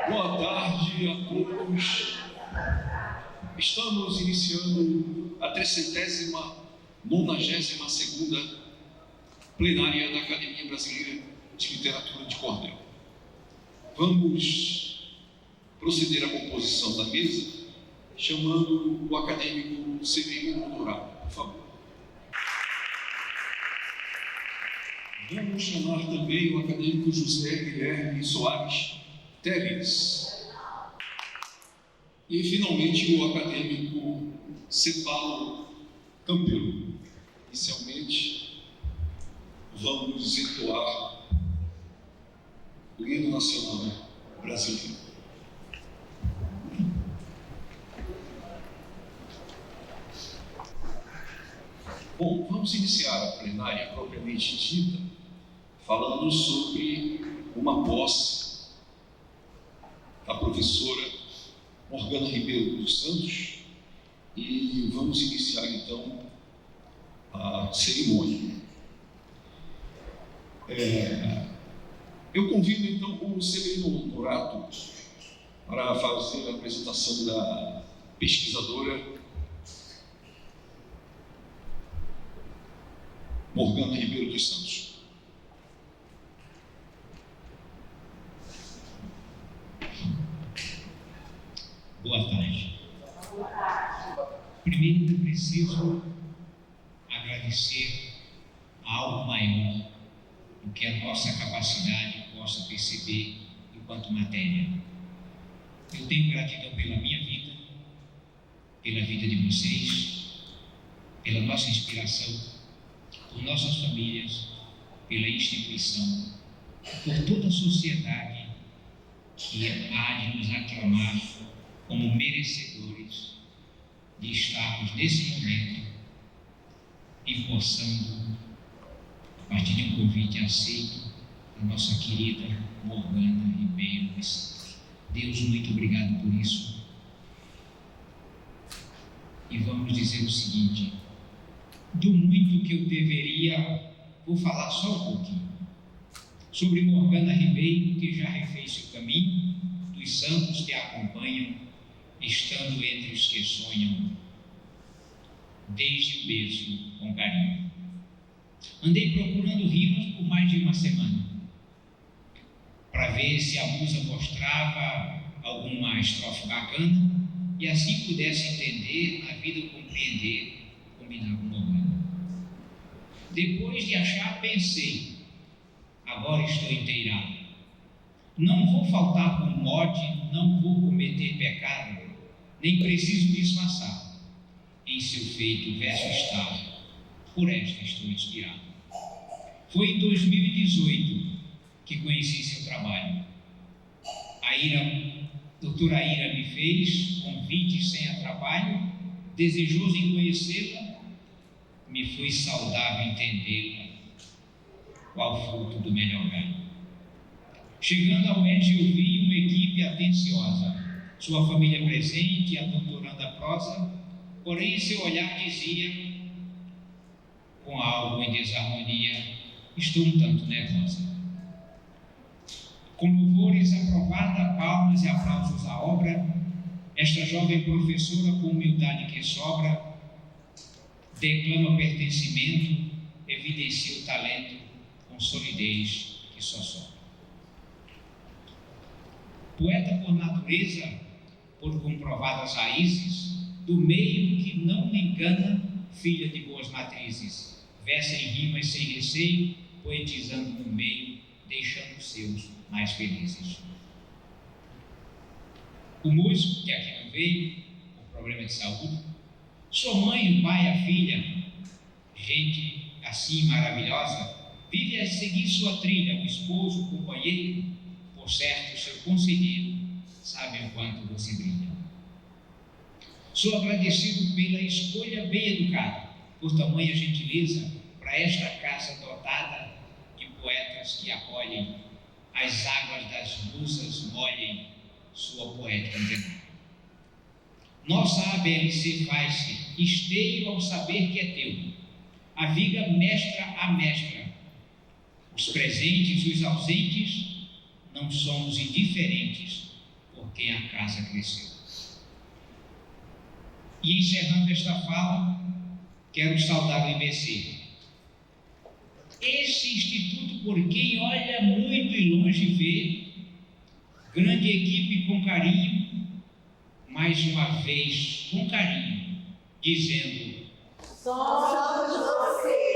Boa tarde a todos. Estamos iniciando a 392ª plenária da Academia Brasileira de Literatura de Cordel. Vamos proceder à composição da mesa, chamando o acadêmico Severino Dourado, por favor. Vamos chamar também o acadêmico José Guilherme Soares Teles. E, finalmente, o acadêmico Cepalo Campelo. Inicialmente, vamos entoar o hino nacional brasileiro. Bom, vamos iniciar a plenária propriamente dita, falando sobre uma posse da professora Morgana Ribeiro dos Santos, e vamos iniciar então a cerimônia. Eu convido então o Severino Dourado para fazer a apresentação da pesquisadora Morgana Ribeiro dos Santos. Boa tarde. Primeiro, eu preciso agradecer a algo maior do que a nossa capacidade possa perceber enquanto matéria. Eu tenho gratidão pela minha vida, pela vida de vocês, pela nossa inspiração, por nossas famílias, pela instituição, por toda a sociedade que há de nos aclamar como merecedores de estarmos nesse momento empossando, a partir de um convite aceito, a nossa querida Morgana Ribeiro dos Santos. Deus, muito obrigado por isso. E vamos dizer o seguinte: do muito que eu deveria, vou falar só um pouquinho sobre Morgana Ribeiro, que já refez seu caminho, dos santos que a acompanham, estando entre os que sonham desde o berço com carinho. Andei procurando rimas por mais de uma semana, para ver se a musa mostrava alguma estrofe bacana e assim pudesse entender a vida, compreender, combinar com Morgana. Depois de achar, pensei, agora estou inteirado. Não vou faltar com mote, não vou cometer pecado, nem preciso disfarçar. Em seu feito verso está, por esta estou inspirado. Foi em 2018 que conheci seu trabalho. Doutora Ira me fez convite sem atrapalho, desejoso em conhecê-la, me foi saudável entendê-la, qual fruto do melhor galho. Chegando ao ED, eu vi uma equipe atenciosa, sua família presente, a doutoranda prosa, porém seu olhar dizia, com algo em desarmonia, estou um tanto nervosa. Com louvores aprovada, palmas e aplausos à obra, esta jovem professora, com humildade que sobra, declama pertencimento, evidencia o talento com solidez que só sobra. Poeta por natureza, por comprovadas raízes, do meio que não me engana, filha de boas matrizes, versa em rimas sem receio, poetizando no meio, deixando os seus mais felizes. O músico, que aqui não veio, por problema de saúde, sua mãe, o pai, a filha, gente assim maravilhosa, vive a seguir sua trilha, o esposo, o companheiro, por certo, seu conselheiro, sabe o quanto você brilha. Sou agradecido pela escolha bem educada, por tamanha gentileza, para esta casa dotada de poetas que acolhem, as águas das musas molhem sua poética antenada. Nossa ABLC faz-se esteio ao saber que é teu, a viga mestra a mestra, os presentes e os ausentes, não somos indiferentes quem a casa cresceu. E encerrando esta fala, quero saudar o IBC. Esse instituto por quem olha muito e longe vê, grande equipe com carinho, mais uma vez com carinho, dizendo: somos você.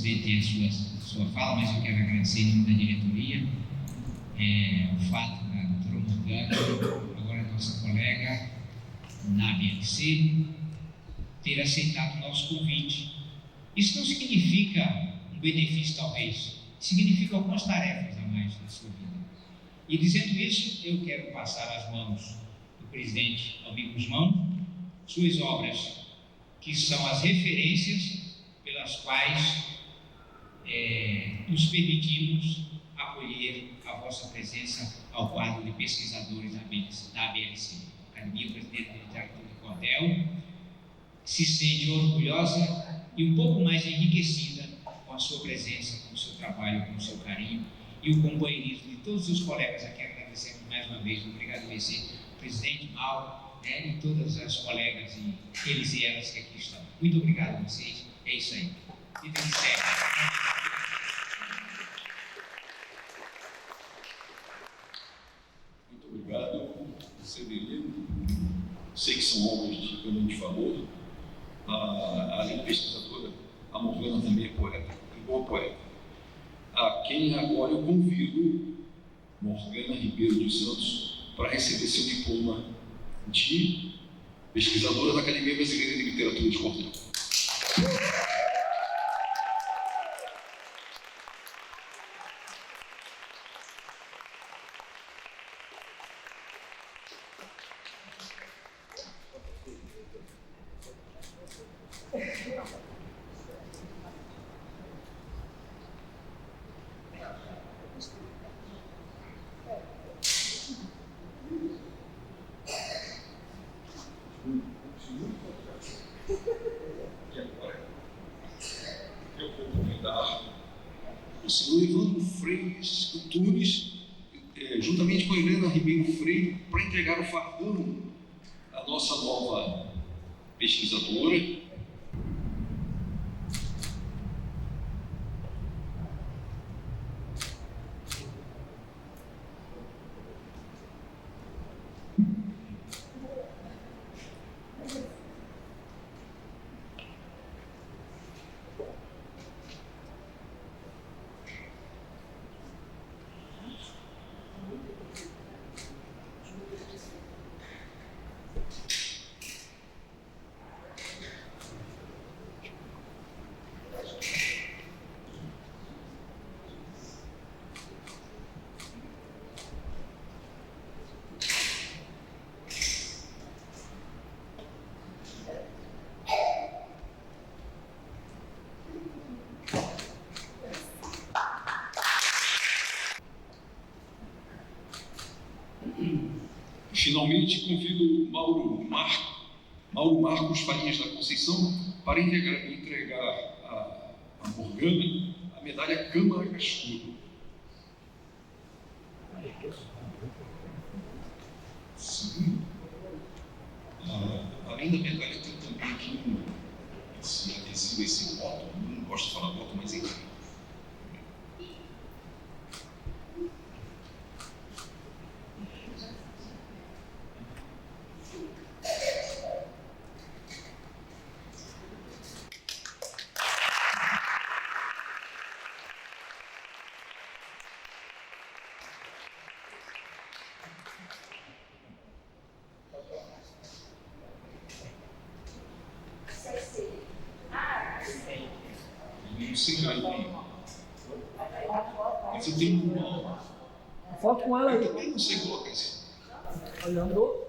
Tem a sua fala, mas eu quero agradecer em nome da diretoria o fato da doutora Morgana, agora nossa colega na BLC, ter aceitado o nosso convite. Isso não significa um benefício, talvez, significa algumas tarefas a mais na sua vida. E dizendo isso, eu quero passar às mãos do presidente Almir Guzmão suas obras, que são as referências pelas quais nos permitimos acolher a vossa presença ao quadro de pesquisadores da ABLC. A Academia Brasileira de Literatura de Cordel se sente orgulhosa e um pouco mais enriquecida com a sua presença, com o seu trabalho, com o seu carinho e o companheirismo de todos os colegas. Aqui agradecemos mais uma vez, obrigado IBC, presidente Mauro, e todas as colegas e eles e elas que aqui estão. Muito obrigado a vocês, é isso aí. Vida de sério. Obrigado, Severino. Sei que são obras de grande valor. Além de pesquisadora, a Morgana também é poeta, e boa poeta. A quem agora eu convido, Morgana Ribeiro dos Santos, para receber seu diploma de pesquisadora da Academia Brasileira de Literatura de Cordel. O senhor Evandro Freire Antunes, juntamente com a Helena Ribeiro Freire, para entregar o fardão à nossa nova pesquisadora. Finalmente, convido Mauro Marcos Farias da Conceição para entregar a Morgana a medalha Câmara Cascudo. Sim. Além da medalha, tem também aqui esse adesivo, esse voto. Não gosto de falar voto, mas enfim. Mas eu tenho uma foto com ela aí. Eu também não sei colocar isso. Olhando.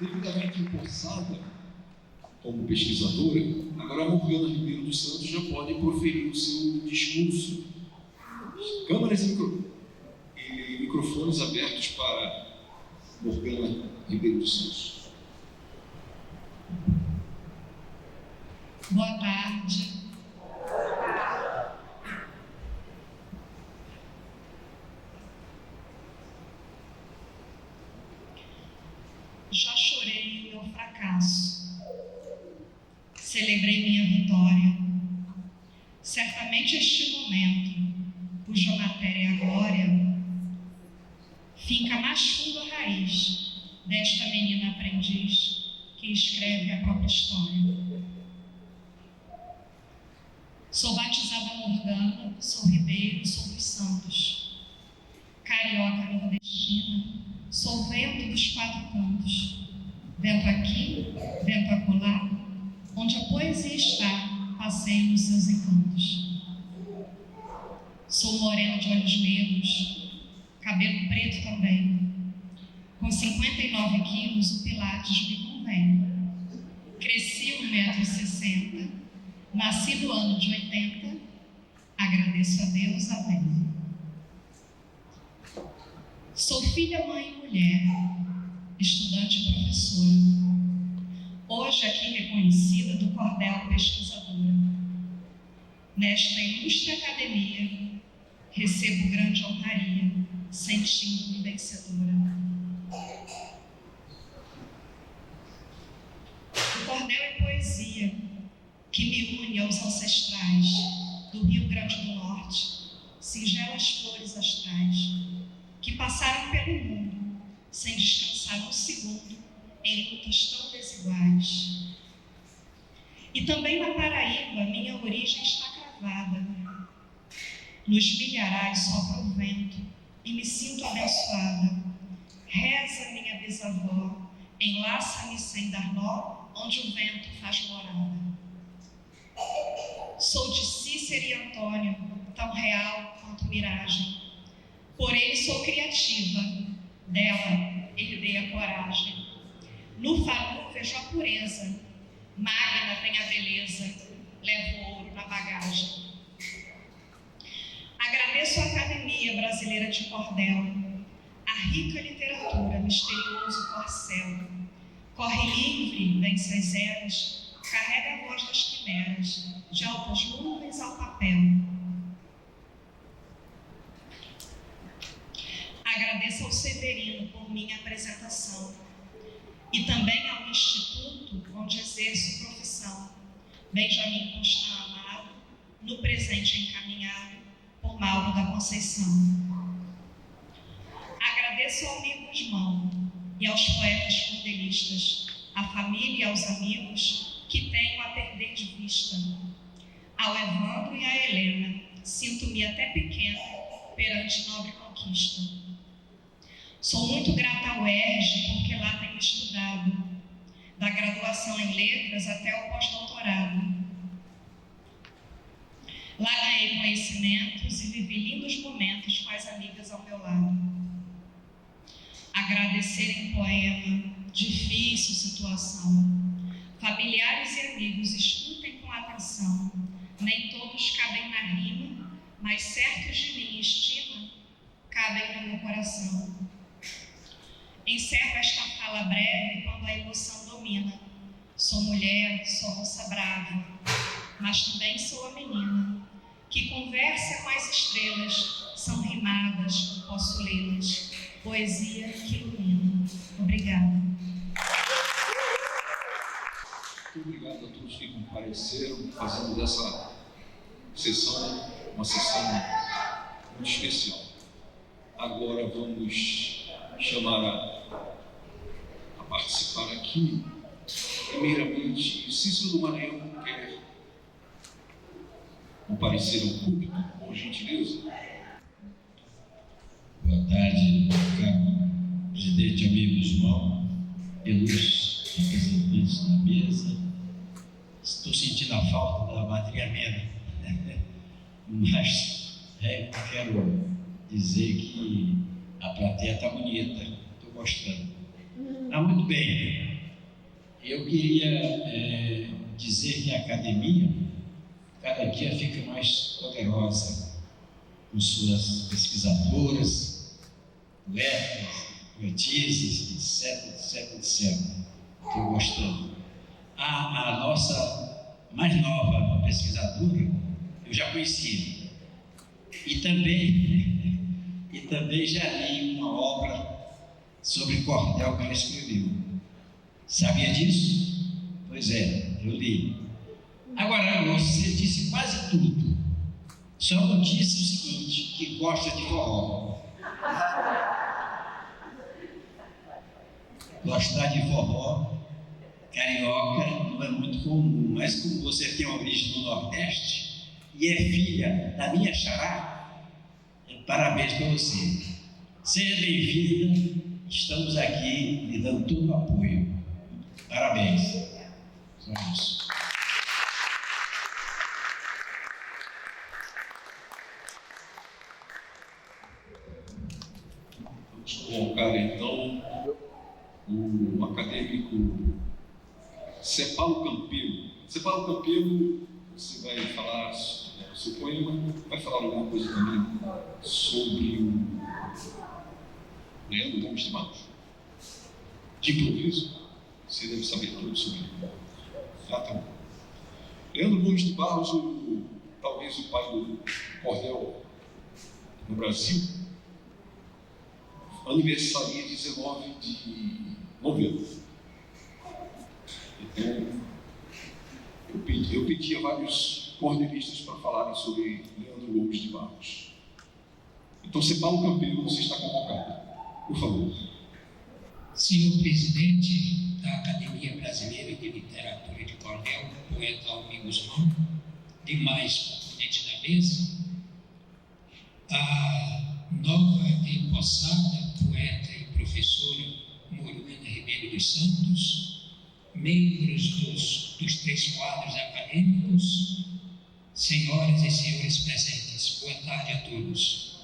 devidamente empossada como pesquisadora, agora a Morgana Ribeiro dos Santos já pode proferir o seu discurso. Câmeras e microfones abertos para Morgana Ribeiro dos Santos. Boa tarde. Já chorei o meu fracasso, celebrei minha vitória. Certamente este momento, cuja matéria é a glória, finca mais fundo a raiz desta menina aprendiz que escreve a própria história. Sou batizada Morgana, sou Ribeiro, sou dos Santos. Carioca nordestina, sou vento dos quatro cantos. Vento aqui, vento acolá, onde a poesia está, passeio nos seus encantos. Sou morena de olhos negros, cabelo preto também. Com 59 quilos, o Pilates me convém. Cresci 1,60 m, nasci no ano de 80, agradeço a Deus, amém. Sou filha, mãe e mulher, estudante e professora. Hoje aqui reconhecida do cordel pesquisadora. Nesta ilustre academia, recebo grande honraria, sentindo-me vencedora. O cordel é poesia que me une aos ancestrais do Rio Grande do Norte, singelas flores astrais, que passaram pelo mundo sem descansar um segundo em lutas tão desiguais. E também na Paraíba, minha origem está cravada. Nos milharais sopra o vento e me sinto abençoada. Reza minha bisavó, enlaça-me sem dar nó, onde o vento faz morada. Sou de Cícero e Antônio, tão real quanto miragem. Por ele sou criativa, dela herdei a coragem. No favor vejo a pureza, magna tem a beleza, levo o ouro na bagagem. Agradeço a Academia Brasileira de Cordel, a rica literatura, misterioso corcel. Corre livre, vence as eras, carrega a voz das quimeras, de altas nuvens ao papel. Agradeço ao Severino por minha apresentação e também ao Instituto onde exerço profissão, Benjamin Constant Amado, no presente encaminhado por Mauro da Conceição. Agradeço ao amigo Gusmão e aos poetas cordelistas, à família e aos amigos que tenho a perder de vista. Ao Evandro e à Helena, sinto-me até pequena perante nobre conquista. Sou muito grata ao UERJ porque lá tenho estudado, da graduação em letras até o pós-doutorado. Lá ganhei conhecimentos e vivi lindos momentos com as amigas ao meu lado. Agradecer em poema, difícil situação. Familiares e amigos, escutem com atenção. Nem todos cabem na rima, mas certos de minha estima cabem no meu coração. Encerro esta fala breve quando a emoção domina. Sou mulher, sou moça brava, mas também sou a menina que conversa com as estrelas, são rimadas, posso lê-las. Poesia que ilumina. Obrigada. Muito obrigado a todos que compareceram, fazendo dessa sessão uma sessão muito especial. Agora vamos chamar a participar aqui, primeiramente, Cícero do Maranhão quer comparecer ao público, por gentileza. Boa tarde, caro presidente, amigo Gusmão, pelos representantes da mesa. Estou sentindo a falta da Madrinha Mena, mas quero dizer que a plateia está bonita, estou gostando. Está muito bem. eu queria dizer que a academia cada dia fica mais poderosa, com suas pesquisadoras, poetas, poetisas, etc. Estou gostando. A nossa mais nova pesquisadora, eu já conhecia. E também já li uma obra sobre cordel que ela escreveu. Sabia disso? Pois é, eu li. Agora, você disse quase tudo. Só não disse o seguinte, que gosta de forró. Gostar de forró carioca não é muito comum, mas como você tem origem no Nordeste e é filha da minha xará, parabéns para você. Seja bem-vinda, estamos aqui lhe dando todo o apoio. Parabéns. Só isso. Vamos colocar então o acadêmico Cepalo Campelo. Cepalo Campelo, você vai falar o seu poema, vai falar alguma coisa também sobre o Leandro Gomes de Barros. De improviso, você deve saber tudo sobre ele. Tá bom. Leandro Gomes de Barros, talvez o pai do cordel no Brasil, aniversaria 19 de novembro. Então, eu pedi a vários cordelistas para falarem sobre Leandro Gomes de Barros. Então, Cepalo Campelo, você está convocado. Por favor. Senhor presidente da Academia Brasileira de Literatura de Cordel, poeta Almir Guzmão, demais componentes da mesa, a nova empossada poeta e professora Moruana Ribeiro dos Santos, membros dos 3 quadros acadêmicos, senhoras e senhores presentes, boa tarde a todos.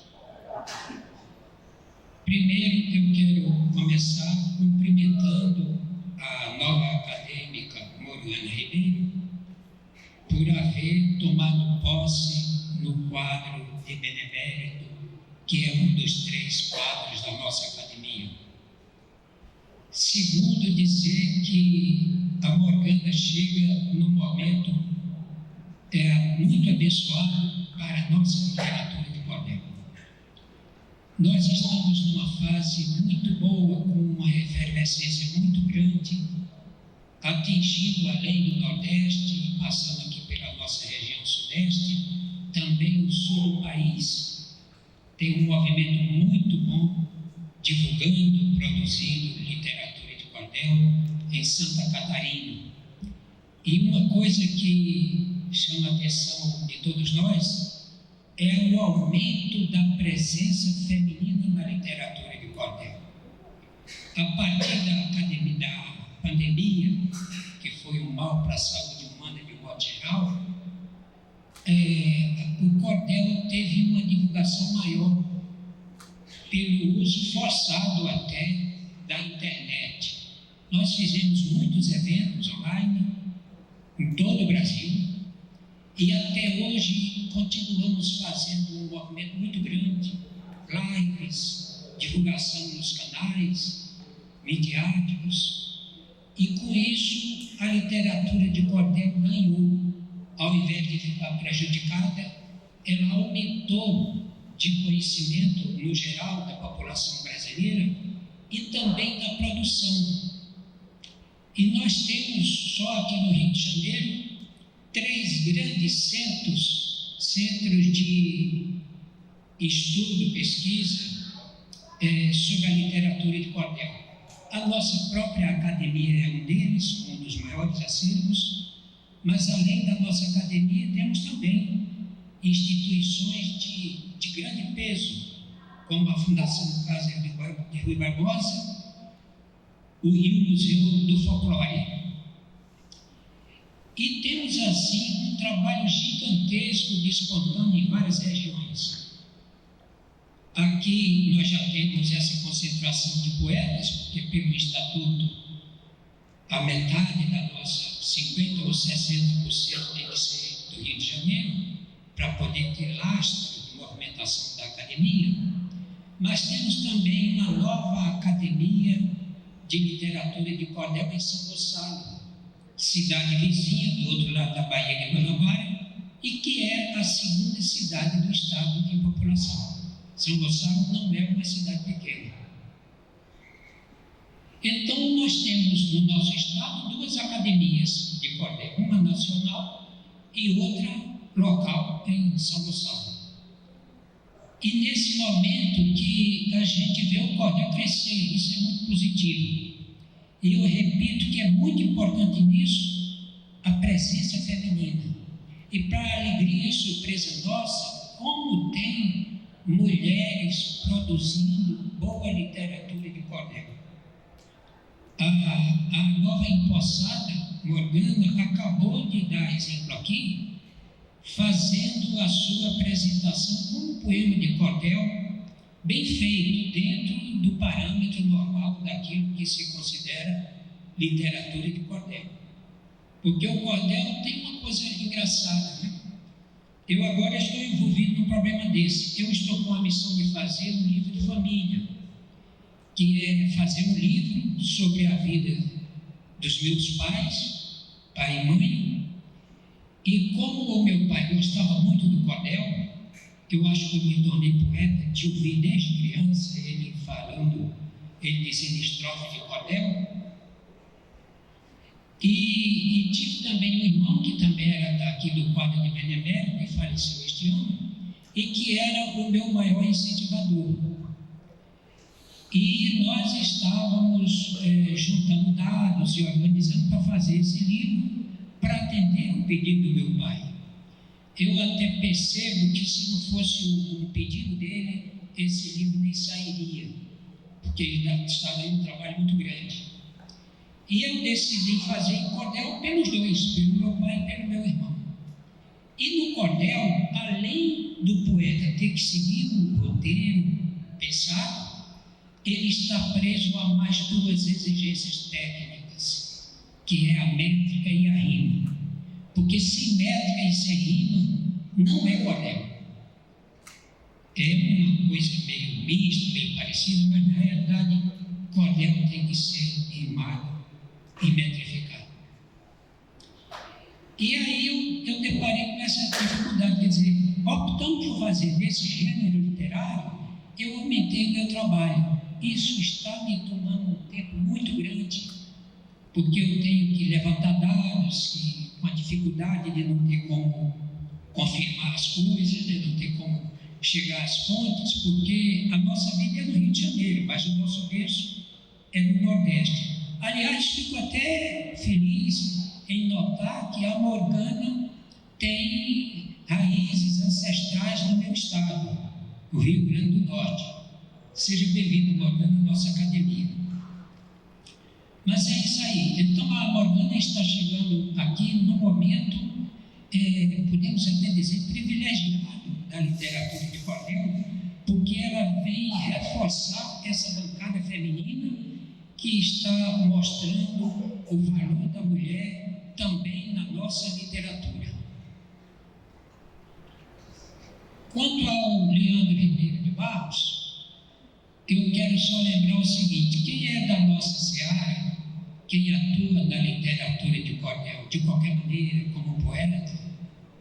Primeiro, eu quero começar cumprimentando a nova acadêmica Moruana Ribeiro por haver tomado posse no quadro de Benemérito, que é um dos 3 quadros da nossa academia. Segundo, dizer que a Morgana chega num momento muito abençoado para a nossa literatura de cordel. Nós estamos numa fase muito boa, com uma efervescência muito grande, atingindo além do Nordeste, passando aqui pela nossa região Sudeste, também o Sul do país. Tem um movimento muito bom, divulgando, produzindo literatura de cordel em Santa Catarina. E uma coisa que chama a atenção de todos nós é o aumento da presença feminina na literatura de cordel. A partir da pandemia, que foi um mal para a saúde humana de modo geral, o cordel teve uma divulgação maior pelo uso forçado até da internet. Nós fizemos muitos eventos online em todo o Brasil e até hoje continuamos fazendo um movimento muito grande, lives, divulgação nos canais midiáticos, e com isso a literatura de cordel ganhou. Ao invés de ficar prejudicada, ela aumentou de conhecimento no geral da população brasileira e também da produção. E nós temos só aqui no Rio de Janeiro 3 grandes centros de estudo, pesquisa sobre a literatura de cordel. A nossa própria academia é um deles, um dos maiores acervos, mas além da nossa academia temos também instituições de grande peso, como a Fundação Casa de Rui Barbosa e o Museu do Folclore. E temos assim um trabalho gigantesco despontando em várias regiões. Aqui nós já temos essa concentração de poetas, porque pelo Estatuto a metade da nossa, 50% ou 60% tem que ser do Rio de Janeiro, para poder ter lastro de movimentação da academia, mas temos também uma nova academia de literatura de cordel em São Gonçalo, cidade vizinha do outro lado da Baía de Guanabara, e que é a segunda cidade do estado em população. São Gonçalo não é uma cidade pequena. Então, nós temos no nosso estado 2 academias de cordel, uma nacional e outra local em São Gonçalo. E nesse momento que a gente vê o cordel crescer, isso é muito positivo. E eu repito que é muito importante nisso a presença feminina. E para alegria e surpresa nossa, como tem mulheres produzindo boa literatura de cordel. A nova empossada, Morgana, acabou de dar exemplo aqui, fazendo a sua apresentação com um poema de cordel bem feito, dentro do parâmetro normal daquilo que se considera literatura de cordel. Porque o cordel tem uma coisa engraçada, né? Eu agora estou envolvido num problema desse. Eu estou com a missão de fazer um livro de família, que é fazer um livro sobre a vida dos meus pais, pai e mãe. E como o meu pai gostava muito do cordel, eu acho que eu me tornei poeta de ouvir desde criança ele falando, ele dizendo estrofe de cordel. E tive também um irmão que também era daqui do quadro de Benemérito, que faleceu este ano, e que era o meu maior incentivador. E nós estávamos juntando dados e organizando para fazer esse livro, para atender o pedido do meu pai. Eu até percebo que se não fosse o pedido dele, esse livro nem sairia, porque ele estava em um trabalho muito grande. E eu decidi fazer em cordel pelos 2, pelo meu pai e pelo meu irmão. E no cordel, além do poeta ter que seguir o roteiro pensado, ele está preso a mais 2 exigências técnicas, que é a métrica e a rima. Porque sem métrica e sem rima, não é cordel. É uma coisa meio mista, meio parecida, mas na realidade, cordel tem que ser rimado e metrificado. E aí eu deparei com essa dificuldade, quer dizer, optando por fazer desse gênero literário, eu aumentei o meu trabalho. Isso está me tomando um tempo muito grande, porque eu tenho que levantar dados e com a dificuldade de não ter como confirmar as coisas, de não ter como chegar às fontes, porque a nossa vida é no Rio de Janeiro, mas o nosso berço é no Nordeste. Aliás, fico até feliz em notar que a Morgana tem raízes ancestrais no meu estado, o Rio Grande do Norte. Seja bem-vindo, Morgana, à nossa academia. Mas é isso aí. Então, a Morgana está chegando aqui no momento, podemos até dizer, privilegiado da literatura de cordel, porque ela vem reforçar essa bancada feminina que está mostrando o valor da mulher também na nossa literatura. Quanto ao Leandro Ribeiro de Barros, eu quero só lembrar o seguinte: quem é da nossa seara, quem atua na literatura de cordel, de qualquer maneira, como poeta,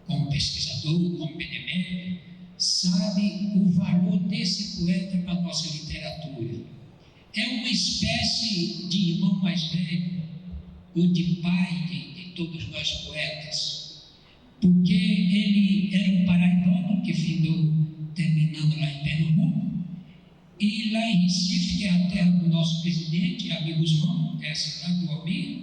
como pesquisador, como benemérito, sabe o valor desse poeta para a nossa literatura. É uma espécie de irmão mais velho, ou de pai de todos nós poetas, porque ele era um paraibano que findou terminando lá em Pernambuco, e lá em Recife, que é a terra do nosso presidente, Amigos Mão, que é a cidade do Almir,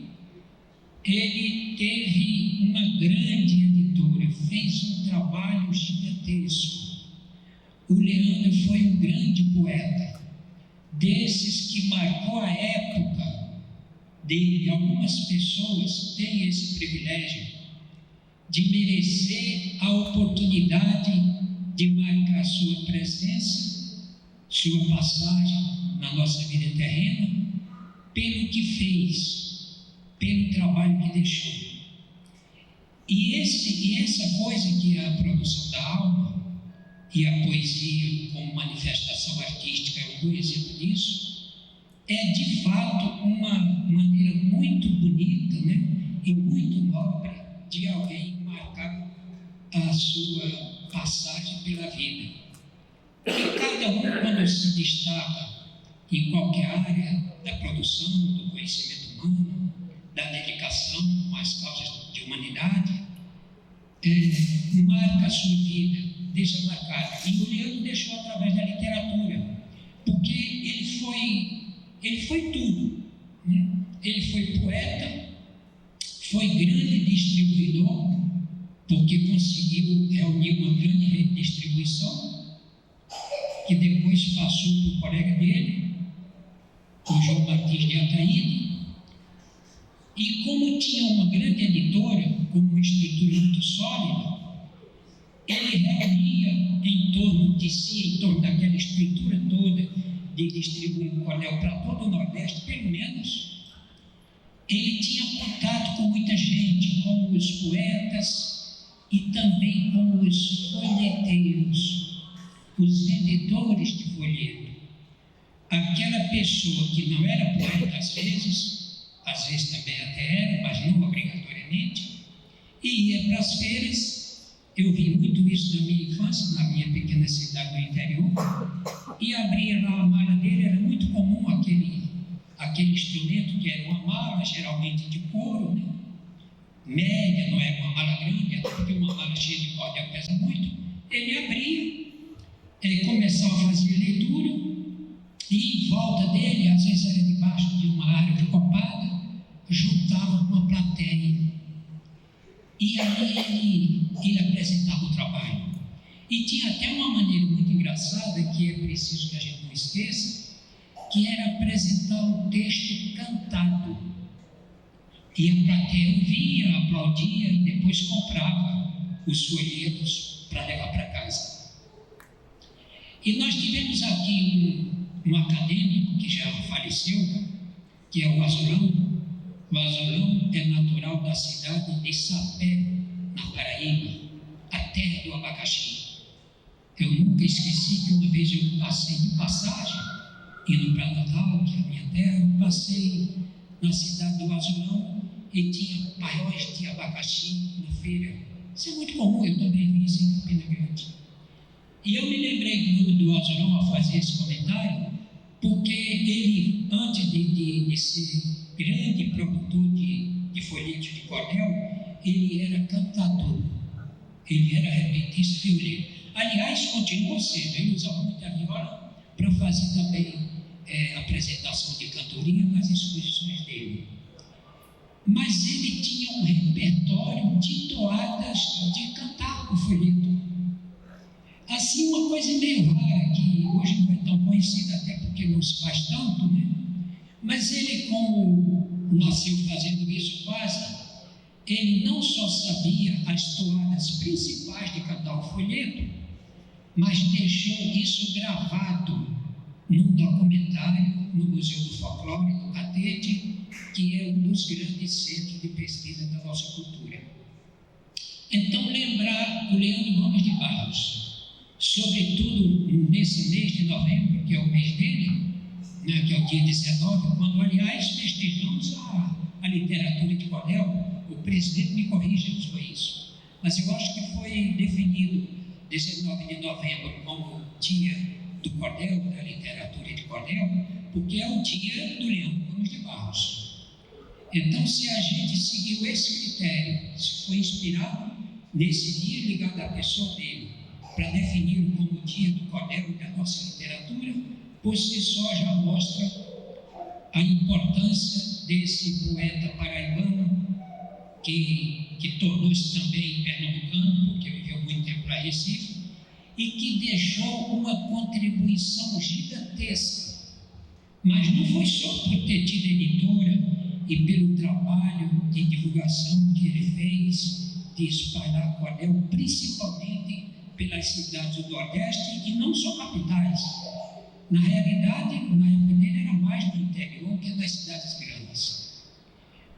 ele teve uma grande editora, fez um trabalho gigantesco. O Leandro foi um grande poeta, desses que marcou a época dele. Algumas pessoas têm esse privilégio de merecer a oportunidade de marcar sua presença, sua passagem na nossa vida terrena, pelo que fez, pelo trabalho que deixou. E essa coisa que é a produção da alma e a poesia como manifestação artística é um exemplo disso, é de fato uma maneira muito bonita, né, e muito nobre de alguém marcar a sua passagem pela vida. Porque cada um, quando se destaca em qualquer área da produção, do conhecimento humano, da dedicação às causas de humanidade, marca a sua vida, deixa marcada. E o Leandro deixou através da literatura, porque ele foi tudo, né? Ele foi poeta, foi grande distribuidor, porque conseguiu reunir uma grande rede de distribuição, que depois passou para o colega dele, o João Martins de Ataíde. E como tinha uma grande editora, com uma estrutura muito sólida, ele reunia em torno de si, em torno daquela estrutura toda de distribuir o cordel para todo o Nordeste, pelo menos, ele tinha contato com muita gente, com os poetas e também com os folheteiros, os vendedores de folheto. Aquela pessoa que não era poeta às vezes também até era, mas não obrigatoriamente, e ia para as feiras. Eu vi muito isso na minha infância, na minha pequena cidade do interior, e abria lá a mala dele. Era muito comum aquele instrumento, que era uma mala, geralmente de couro, né? Média, não era uma mala grande, até porque uma mala cheia de cordel pesa muito. Ele abria, começava a fazer leitura, e em volta dele, às vezes era debaixo de uma árvore copada, juntava uma plateia. E aí ele apresentava o trabalho. E tinha até uma maneira muito engraçada, que é preciso que a gente não esqueça, que era apresentar o texto cantado. E a plateia ouvia, aplaudia e depois comprava os folhetos para levar para casa. E nós tivemos aqui um acadêmico que já faleceu, que é o Azulão. O Azulão é natural da cidade de Sapé, na Paraíba, a terra do abacaxi. Eu nunca esqueci que uma vez eu passei de passagem, indo para Natal, que é a minha terra, eu passei na cidade do Azulão e tinha paióis de abacaxi na feira. Isso é muito comum, eu também vi isso em Campina Grande. E eu me lembrei do Azulão a fazer esse comentário, porque ele, antes de ser grande produtor de folhetos de cordel, ele era cantador, ele era repentista violeiro. Aliás, continuou sendo. Ele usava muita viola para fazer também apresentação de cantoria nas exposições dele. Mas ele tinha um repertório de toadas de cantar o folheto. Assim, uma coisa meio rara, que hoje não é tão conhecida, até porque não se faz tanto, né? Mas ele, como nasceu fazendo isso quase, ele não só sabia as toadas principais de cantar o folheto, mas deixou isso gravado num documentário no Museu do Folclore do Catete, que é um dos grandes centros de pesquisa da nossa cultura. Então, lembrar o Leandro Gomes de Barros, sobretudo nesse mês de novembro, que é o mês dele, né, que é o dia 19, quando, aliás, festejamos a literatura de cordel. O presidente me corrige, não foi isso, mas eu acho que foi definido 19 de novembro como dia do cordel, da literatura de cordel, porque é o dia do Leandro Gomes de Barros. Então, se a gente seguiu esse critério, se foi inspirado nesse dia ligado à pessoa dele, para definir como o dia do cordel e da nossa literatura, por si só já mostra a importância desse poeta paraibano, que tornou-se também pernambucano, porque viveu muito tempo para Recife, e que deixou uma contribuição gigantesca. Mas não foi só por ter tido editora e pelo trabalho de divulgação que ele fez, de espalhar cordel, principalmente pelas cidades do Nordeste, e não só capitais. Na realidade, na época dele, era mais no interior que nas cidades grandes.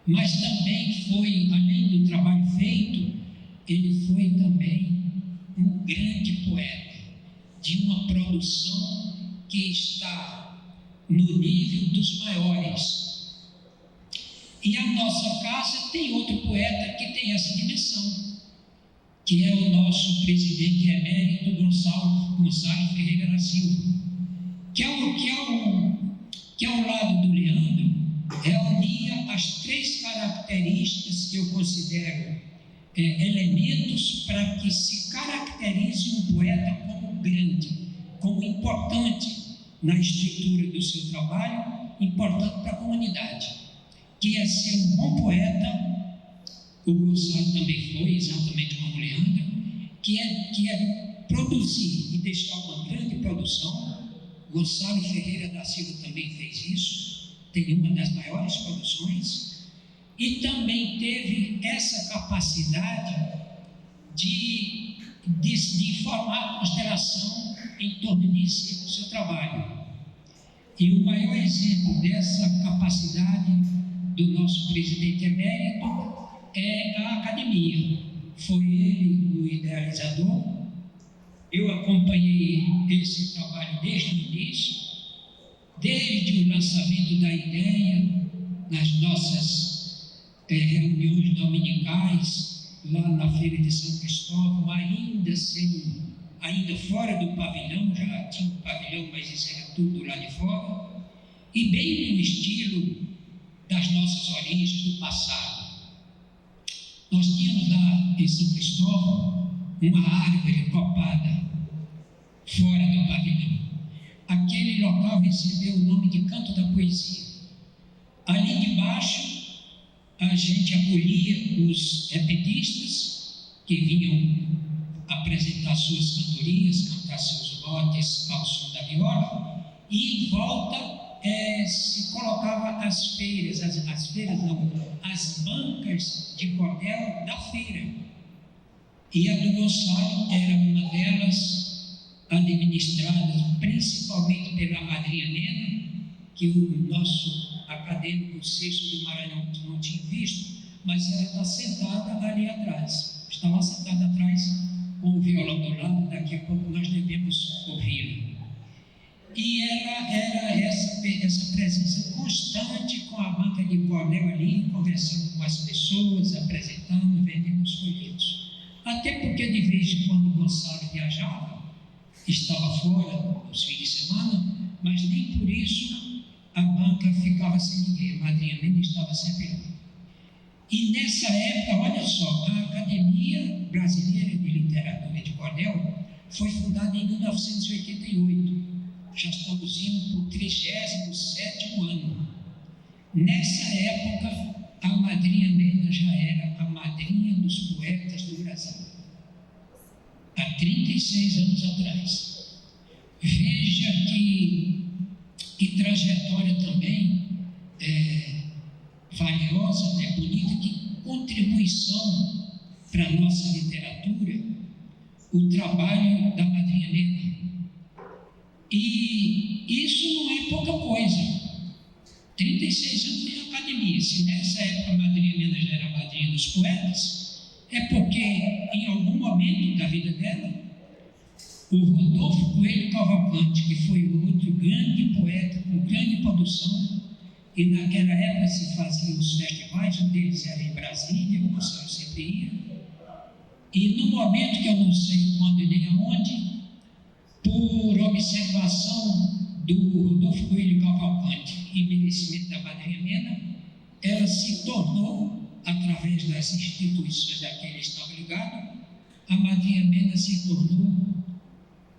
mas também foi, além do trabalho feito, ele foi também um grande poeta, de uma produção que está no nível dos maiores. E a nossa casa tem outro poeta que tem essa dimensão, que é o nosso presidente emérito Gonçalo Ferreira da Silva, que ao lado do Leandro reunia as 3 características que eu considero elementos para que se caracterize um poeta como grande, como importante na estrutura do seu trabalho, importante para a comunidade, que é ser um bom poeta. O Gonçalo também foi, exatamente como o Leandro, que é produzir e deixar uma grande produção. Gonçalo Ferreira da Silva também fez isso, tem uma das maiores produções, e também teve essa capacidade de formar a constelação em torno disso, do seu trabalho. E o maior exemplo dessa capacidade do nosso presidente emérito é a academia. Foi ele o idealizador. Eu acompanhei esse trabalho desde o início, desde o lançamento da ideia, nas nossas reuniões dominicais, lá na Feira de São Cristóvão, ainda fora do pavilhão, já tinha um pavilhão, mas isso era tudo lá de fora, e bem no estilo das nossas origens do passado. Nós tínhamos lá em São Cristóvão uma árvore copada fora do pavilhão. Aquele local recebeu o nome de Canto da Poesia. Ali debaixo a gente acolhia os repetistas que vinham apresentar suas cantorias, cantar seus lotes ao som da viola, e em volta se colocava as bancas de cordel da feira. E a do Gonçalo era uma delas, administradas principalmente pela madrinha Nena, que o nosso acadêmico César do Maranhão não tinha visto, mas ela está sentada ali atrás, estava sentada atrás com o violão do lado. Daqui a pouco nós devemos ouvi-la. E ela era essa presença constante com a banca de cordel ali, conversando com as pessoas, apresentando, vendendo os folhetos. Até porque de vez em quando o Gonçalo viajava, estava fora nos fins de semana, mas nem por isso a banca ficava sem ninguém. A madrinha Nena estava sempre lá. E nessa época, olha só, a Academia Brasileira de Literatura de Cordel foi fundada em 1988. Já estamos indo para o 37º ano. Nessa época, a madrinha Nena já era a madrinha dos poetas do Brasil. Há 36 anos atrás. Veja que trajetória também valiosa, bonita, que contribuição para a nossa literatura, o trabalho da madrinha Nena. E isso não é pouca coisa. 36 anos de academia. Se nessa época a madrinha Nena já era a madrinha dos poetas, é porque em algum momento da vida dela, o Rodolfo Coelho Cavalcante, que foi outro grande poeta com grande produção, e naquela época se faziam os festivais, um deles era em Brasília, o Gonçalo sempre ia, e no momento que eu não sei quando e nem aonde, por observação do Rodolfo Coelho Cavalcante e merecimento da madrinha Nena, ela se tornou, através das instituições a que ele estava ligado, a madrinha Nena se tornou,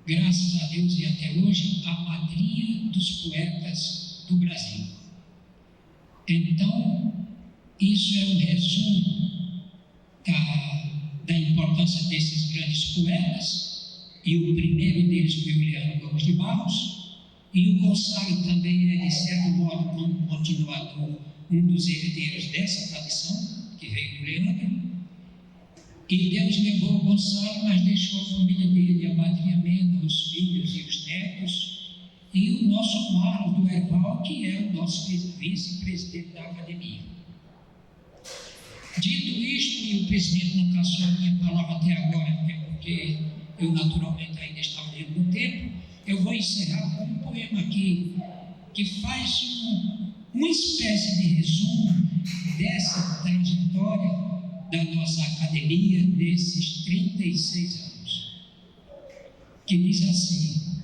graças a Deus e até hoje, a madrinha dos poetas do Brasil. Então, isso é um resumo da importância desses grandes poetas, e o primeiro deles foi o Leandro Gomes de Barros, e o Gonçalo também é, de certo modo, como continuador, um dos herdeiros dessa tradição, que veio do Leandro. E Deus levou o Gonçalo, mas deixou a família dele, a madrinha Nena, os filhos e os netos, e o nosso Marlos do Herval, que é o nosso vice-presidente da academia. Dito isto, e o presidente não caçou a minha palavra até agora, é porque eu naturalmente ainda estava dentro do tempo, eu vou encerrar com um poema aqui, que faz uma espécie de resumo dessa trajetória da nossa academia nesses 36 anos, que diz assim: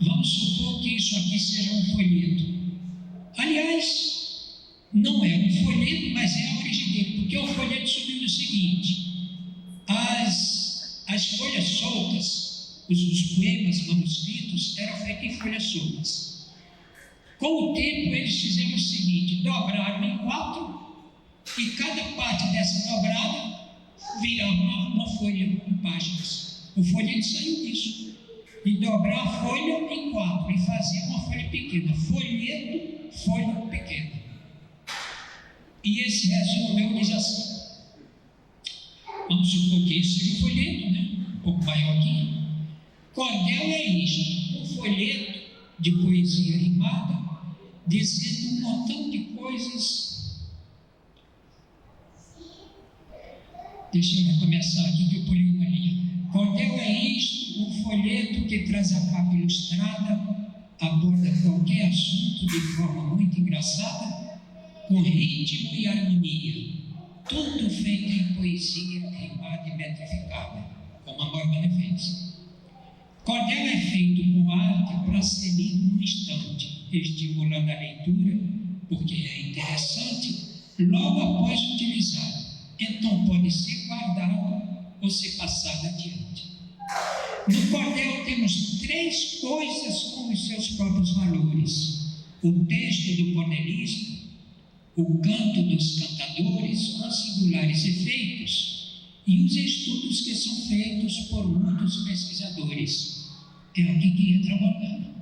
vamos supor que isso aqui seja um folheto. Aliás, não é um folheto, mas é a origem dele, porque o folheto subiu do seguinte: as folhas soltas, os poemas manuscritos eram feitos em folhas soltas. Com o tempo eles fizeram o seguinte: dobraram em 4, e cada parte dessa dobrada virava uma folha em páginas. O folheto saiu disso, de dobrar a folha em 4 e fazer uma folha pequena. Folheto, folha pequena. E esse resumo meu diz assim: vamos supor que isso seja um folheto, né? Um pouco maior aqui. Cordel é isto: um folheto de poesia rimada, dizendo um montão de coisas. Deixa eu começar aqui que eu pulei uma linha. Cordel é isto: um folheto que traz a capa ilustrada, aborda qualquer assunto de forma muito engraçada, com ritmo e harmonia, tudo feito em poesia rimada e metrificada, como a Morgana fez. Cordel é feito com arte para ser lido num instante, estimulando a leitura, porque é interessante, logo após utilizado. Então pode ser guardado ou ser passado adiante. No cordel temos 3 coisas com os seus próprios valores: o texto do cordelista, o canto dos cantadores com singulares efeitos e os estudos que são feitos por muitos pesquisadores. É aqui que entra a Morgana.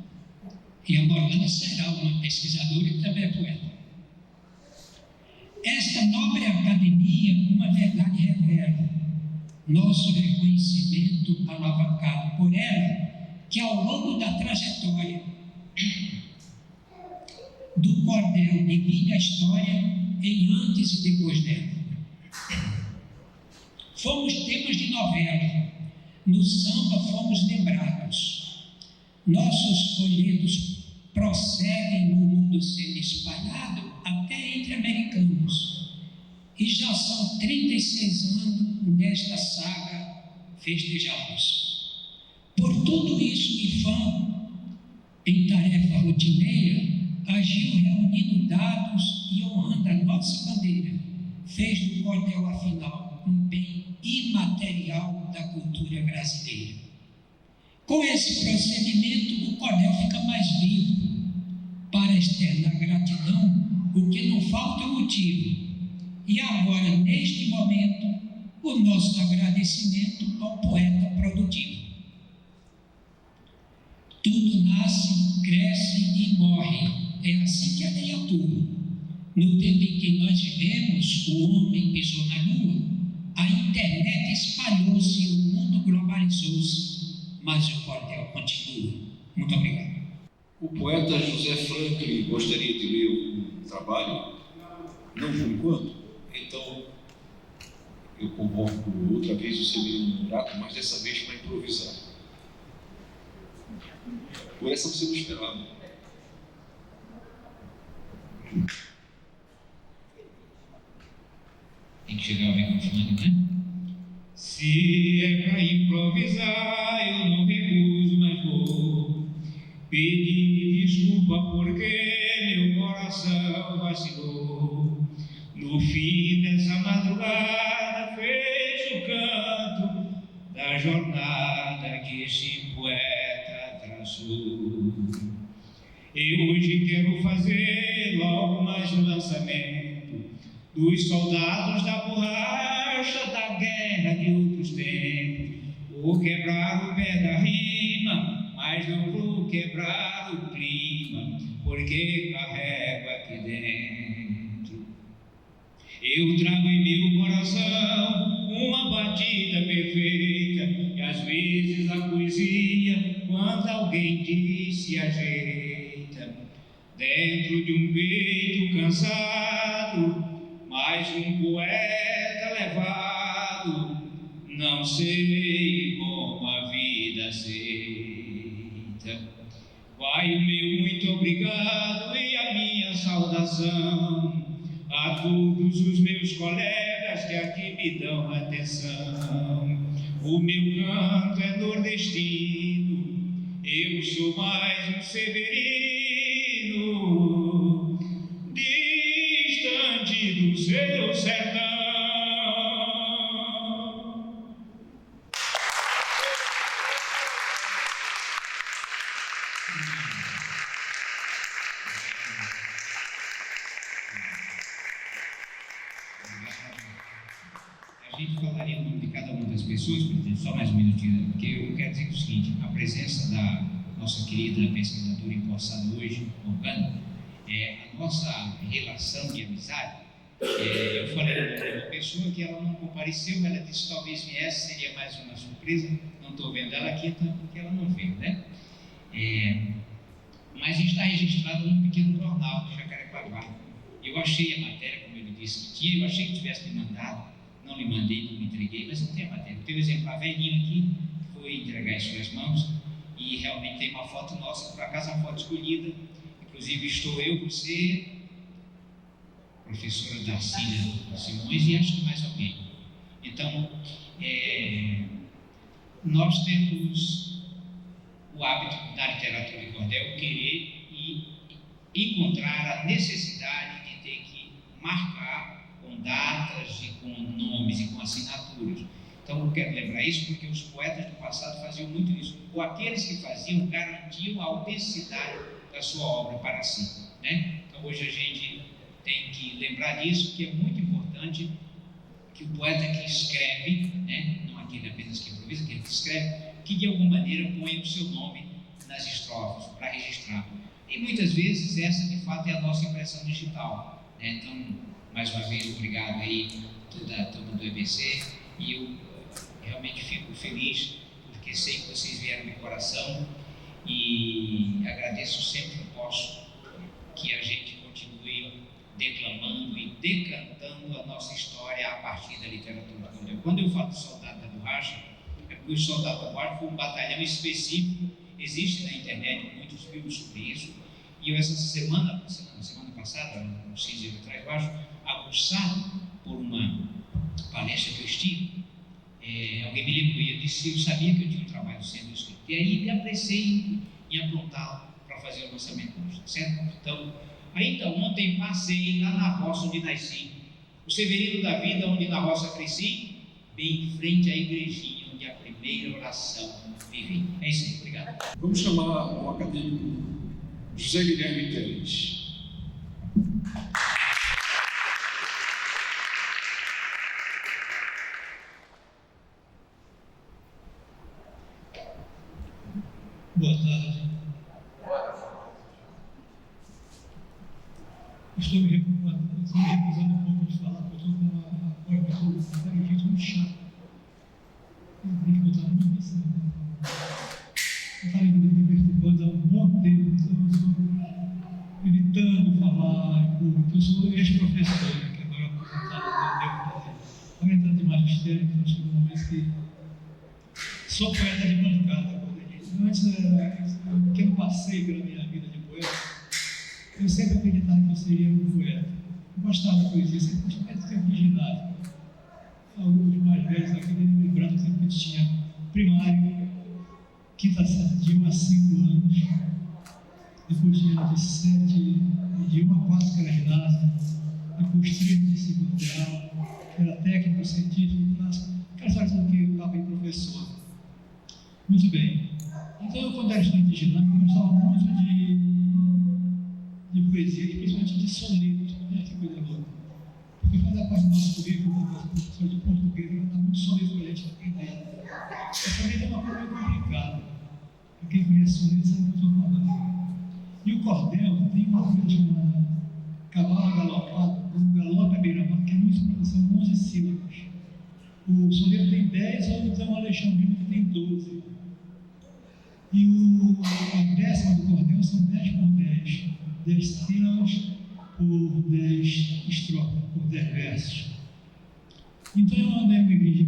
E a Morgana será uma pesquisadora que também é poeta. Esta nobre academia, uma verdade revela: nosso reconhecimento alavancado por ela, que ao longo da trajetória do cordel divide a história em antes e depois dela. Fomos temas de novela, no samba fomos lembrados. Nossos folhetos prosseguem no mundo sendo espalhado até entre americanos. E já são 36 anos nesta saga festejados. Por tudo isso, o IFAM, em tarefa rotineira, agiu reunindo dados e honrando a nossa bandeira. Fez do cordel, afinal, um bem imaterial da cultura brasileira. Com esse procedimento, o cordel fica mais vivo. Para externar gratidão, o que não falta é o motivo. E agora, neste momento, o nosso agradecimento ao poeta produtivo. Tudo nasce, cresce e morre. É assim que a lei atua. No tempo em que nós vivemos, o homem pisou na lua, a internet espalhou-se, o mundo globalizou-se, mas o cordel continua. Muito obrigado. O poeta José Franklin gostaria de ler o trabalho? Não por enquanto? Então, eu convoco outra vez o Severino Morato, mas dessa vez para improvisar. Por essa você não esperava. Tem que chegar o microfone, né? Se é para improvisar, eu não recuso, mas vou pedir desculpa porque meu coração vacilou. No fim dessa madrugada fez o canto da jornada que esse poeta traçou. E hoje quero fazer logo mais um lançamento dos soldados da borracha da guerra de outros tempos. Vou quebrar o pé da rima, mas não vou quebrar o clima, porque carrego aqui dentro. Eu trago em meu coração uma batida perfeita, e às vezes a poesia, quando alguém diz, se ajeita. dentro de um peito cansado, mais um poeta levado, não sei como a vida aceita. Vai o meu muito obrigado e a minha saudação a todos os meus colegas que aqui me dão atenção. O meu canto é nordestino, eu sou mais um severino, distante do seu sertão. A gente falaria o nome de cada uma das pessoas, presidente, só mais um minutinho, porque eu quero dizer o seguinte: a presença da nossa querida pesquisadora empossada hoje, Morgana, a nossa relação de amizade, eu falei o nome de uma pessoa que ela não compareceu, ela disse que talvez viesse, seria mais uma surpresa, não estou vendo ela aqui, então, porque ela não veio, né? Mas está registrado num pequeno jornal de Jacarepaguá. Eu achei a matéria, como ele disse que tinha, eu achei que tivesse me mandado, não lhe mandei, não me entreguei, mas não tem a matéria. Tem um exemplar velhinho aqui, que foi entregar em suas mãos, e realmente tem uma foto nossa, por acaso a foto escolhida, inclusive estou eu, você, professora Darcília Simões e acho que mais alguém. Então, nós temos o hábito da literatura de cordel querer e encontrar a necessidade de ter que marcar com datas e com nomes e com assinaturas. Então eu quero lembrar isso porque os poetas do passado faziam muito isso, ou aqueles que faziam garantiam a autenticidade da sua obra para si, né? Então hoje a gente tem que lembrar disso, que é muito importante que o poeta que escreve, né, não aquele apenas que improvisa, aquele que escreve, que de alguma maneira ponha o seu nome nas estrofes para registrar. E muitas vezes essa de fato é a nossa impressão digital, né? Então, mais uma vez, obrigado aí toda do EBC, e eu realmente fico feliz porque sei que vocês vieram de coração e agradeço sempre que posso que a gente continue declamando e decantando a nossa história a partir da literatura. Quando eu falo de Soldado da Borracha, é porque o Soldado da Borracha foi um batalhão específico, existe na internet muitos filmes sobre isso, e eu essa semana passada, uns 6 dias atrás, eu acho, aguçado por uma palestra que eu estive, alguém me lembrou e eu disse, eu sabia que eu tinha um trabalho sendo escrito, e aí me apressei em aprontá-lo para fazer o lançamento hoje, certo? Então, ainda ontem passei lá na roça onde nasci, o Severino da Vida, onde na roça cresci, bem em frente à igrejinha onde a primeira oração vivi. É isso aí, obrigado. Vamos chamar o acadêmico José Guilherme Teles. Boa tarde. Estou me recusando um pouco de falar, porque eu estou com uma voz muito chata. Eu tenho que botar muito assim. Eu estava me perturbando há um bom tempo, então eu estou evitando falar em público. Eu sou ex-professor, que agora aposentado, aumentando de magistério, então chegou um momento que sou poeta de bancada. Antes era um pequeno passeio pela minha vida de poeta. Eu sempre acreditava que eu seria um poeta. Eu gostava da poesia, sempre gostava de ser original. Alguns mais velhos aqui me lembrando sempre que tinha primário, quinta série, de 1 a 5 anos. Depois tinha de 1 a 4, que era ginásio. Depois 3 de segundo grau, que era técnico, científico, clássico. Aquelas horas em que eu estava em professor. Muito bem. Então, eu, quando era estudante de ginásio, eu gostava muito de poesia, e principalmente de soneto. Olha que coisa louca. Porque faz parte do nosso currículo, como professor de português, ele dá muito soneto para a gente aprender. Essa soneto é uma coisa meio complicada. Quem conhece soneto sabe o que eu estou falando. E o cordel tem uma coisa chamada cavalo galopado, o galope à beira-mar, que é muito simples, são 11 sílabas. O soneto tem 10, ou então o alexandrino que tem 12. E a décima do cordel são 10 por 10. 10 sílabas por 10 estrofes, por 10 versos. Então eu andei me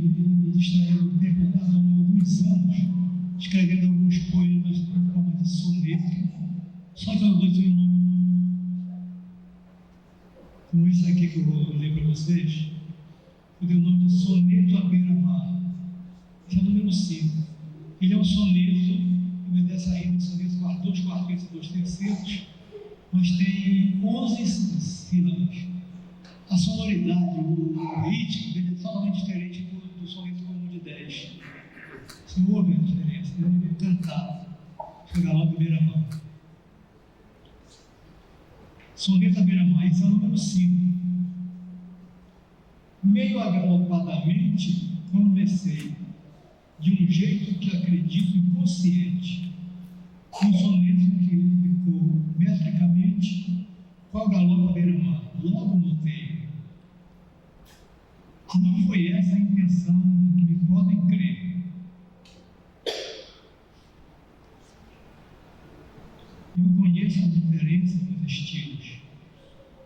distraindo o tempo há alguns anos, escrevendo alguns poemas em forma de soneto, só que eu botei o nome, como isso aqui que eu vou ler para vocês, eu dei o nome de Soneto à Beira-Mar. Esse é o número 5. Ele é um soneto, obedece a rima de soneto com 2 quartetos e 2 tercetos, mas tem 11 sílabas. A sonoridade, o ritmo dele é totalmente diferente do soneto comum de 10. Você ouve a diferença, ele é cantado, chegar lá do Beira-Mar. Soneto à Beira-Mar, esse é o número 5. Meio agalopadamente, comecei de um jeito que acredito inconsciente, um soneto que ficou metricamente qual galope à beira-mar. Logo notei. Não foi essa a intenção que me podem crer. Eu conheço a diferença dos estilos,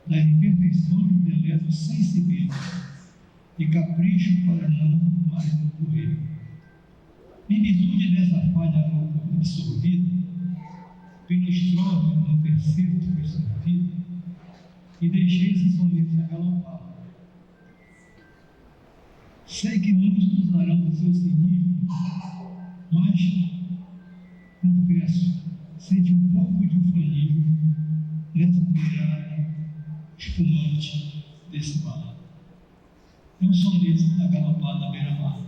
das imperfeições me levo sensibilidade e capricho para não mais ocorrer. Em virtude dessa falha absorvida, pela estrofe no terceiro foi servida, e deixei esse soneto agalopar. Sei que muitos usarão do seu cinismo, mas, confesso, sente um pouco de ufanismo nessa mirada espumante desse mar. É um soneto agalopado à beira-mar.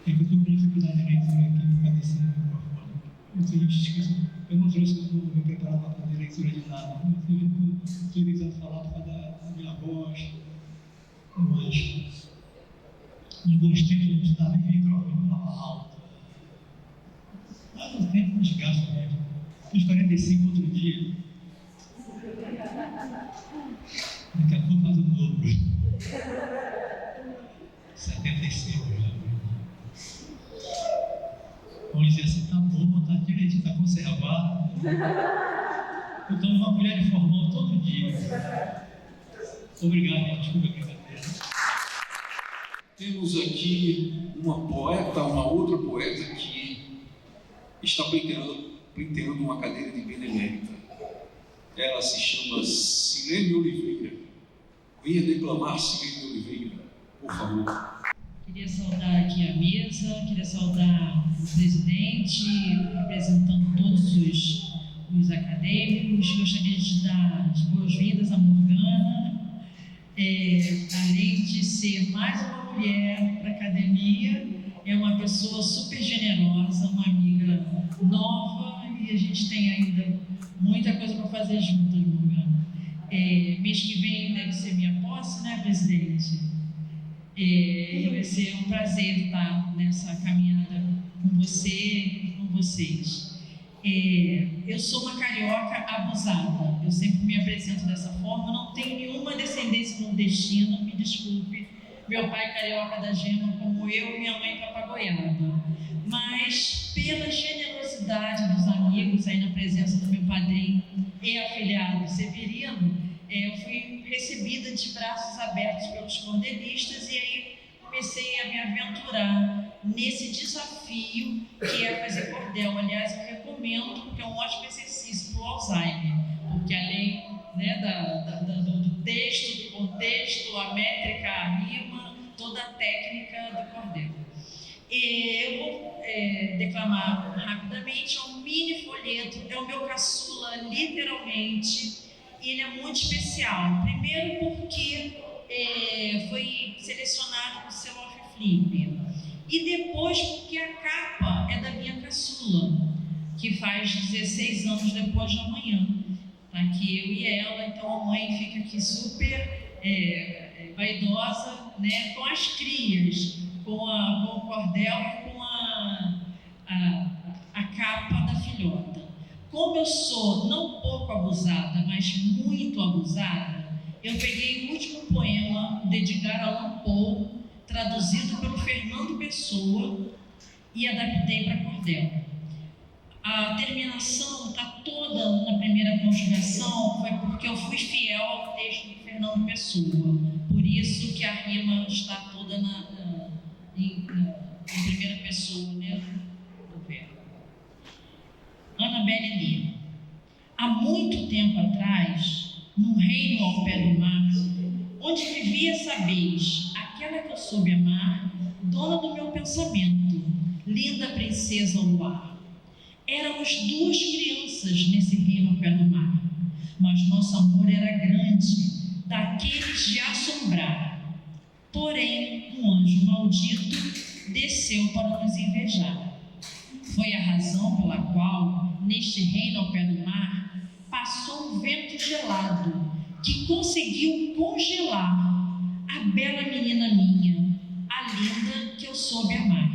É que eu estou com dificuldade de leitura aqui por causa desse microfone. Eu não trouxe, eu não me preparar para fazer leitura de nada. Eu estou evitando falar por causa da minha voz. Mas, nos bons tempos, não estava nem microfone, falava alto. Mas o tempo desgasta mesmo. Fiz 45 outro dia. Daqui a pouco faz o dobro. 75 já. Vamos dizer assim, tá bom, tá direitinho, tá conservado. Eu tomo uma colher de formol todo dia. Obrigado, desculpa a brincadeira. Temos aqui uma outra poeta que está pleiteando uma cadeira de benemérita. Ela se chama Silene Oliveira. Venha declamar, Silene Oliveira, por favor. Queria saudar aqui a mesa, queria saudar o presidente, representando todos os acadêmicos. Gostaria de dar as boas-vindas à Morgana, além de ser mais uma mulher para a academia, é uma pessoa super generosa, uma amiga nova, e a gente tem ainda muita coisa para fazer juntas, Morgana. Mês que vem deve ser minha posse, né, presidente? E vai ser um prazer estar nessa caminhada com você e com vocês. Eu sou uma carioca abusada, eu sempre me apresento dessa forma, não tenho nenhuma descendência nordestina, me desculpe, meu pai carioca da gema como eu e minha mãe papagoiaba, mas pela generosidade dos amigos, aí na presença do meu padrinho e afilhado Severino, eu fui recebida de braços abertos pelos cordelistas e aí comecei a me aventurar nesse desafio que é fazer cordel. Aliás, eu recomendo, porque é um ótimo exercício para o Alzheimer, porque além, né, do texto, do contexto, a métrica, a rima, toda a técnica do cordel. Eu vou declamar rapidamente, é um mini folheto, é o meu caçula, literalmente. Ele é muito especial. Primeiro porque foi selecionado para o Sell-Off Flip. E depois porque a capa é da minha caçula, que faz 16 anos depois de amanhã. Tá aqui eu e ela, então a mãe fica aqui super vaidosa, né, com as crias, com o cordel e com a capa da filhota. Como eu sou não pouco abusada, mas muito abusada, eu peguei o último poema de Edgar Allan Poe, traduzido pelo Fernando Pessoa, e adaptei para cordel. A terminação está toda na primeira conjugação, foi porque eu fui fiel ao texto de Fernando Pessoa. Por isso que a rima está toda em primeira pessoa, né, do verbo. Annabelle Lee. Há muito tempo atrás, num reino ao pé do mar, onde vivia, sabeis, aquela que eu soube amar, dona do meu pensamento, linda princesa ao luar. Éramos 2 crianças nesse reino ao pé do mar, mas nosso amor era grande, daqueles de assombrar. Porém, um anjo maldito desceu para nos invejar. Foi a razão pela qual, neste reino ao pé do mar, passou um vento gelado, que conseguiu congelar a bela menina minha, a linda que eu soube amar.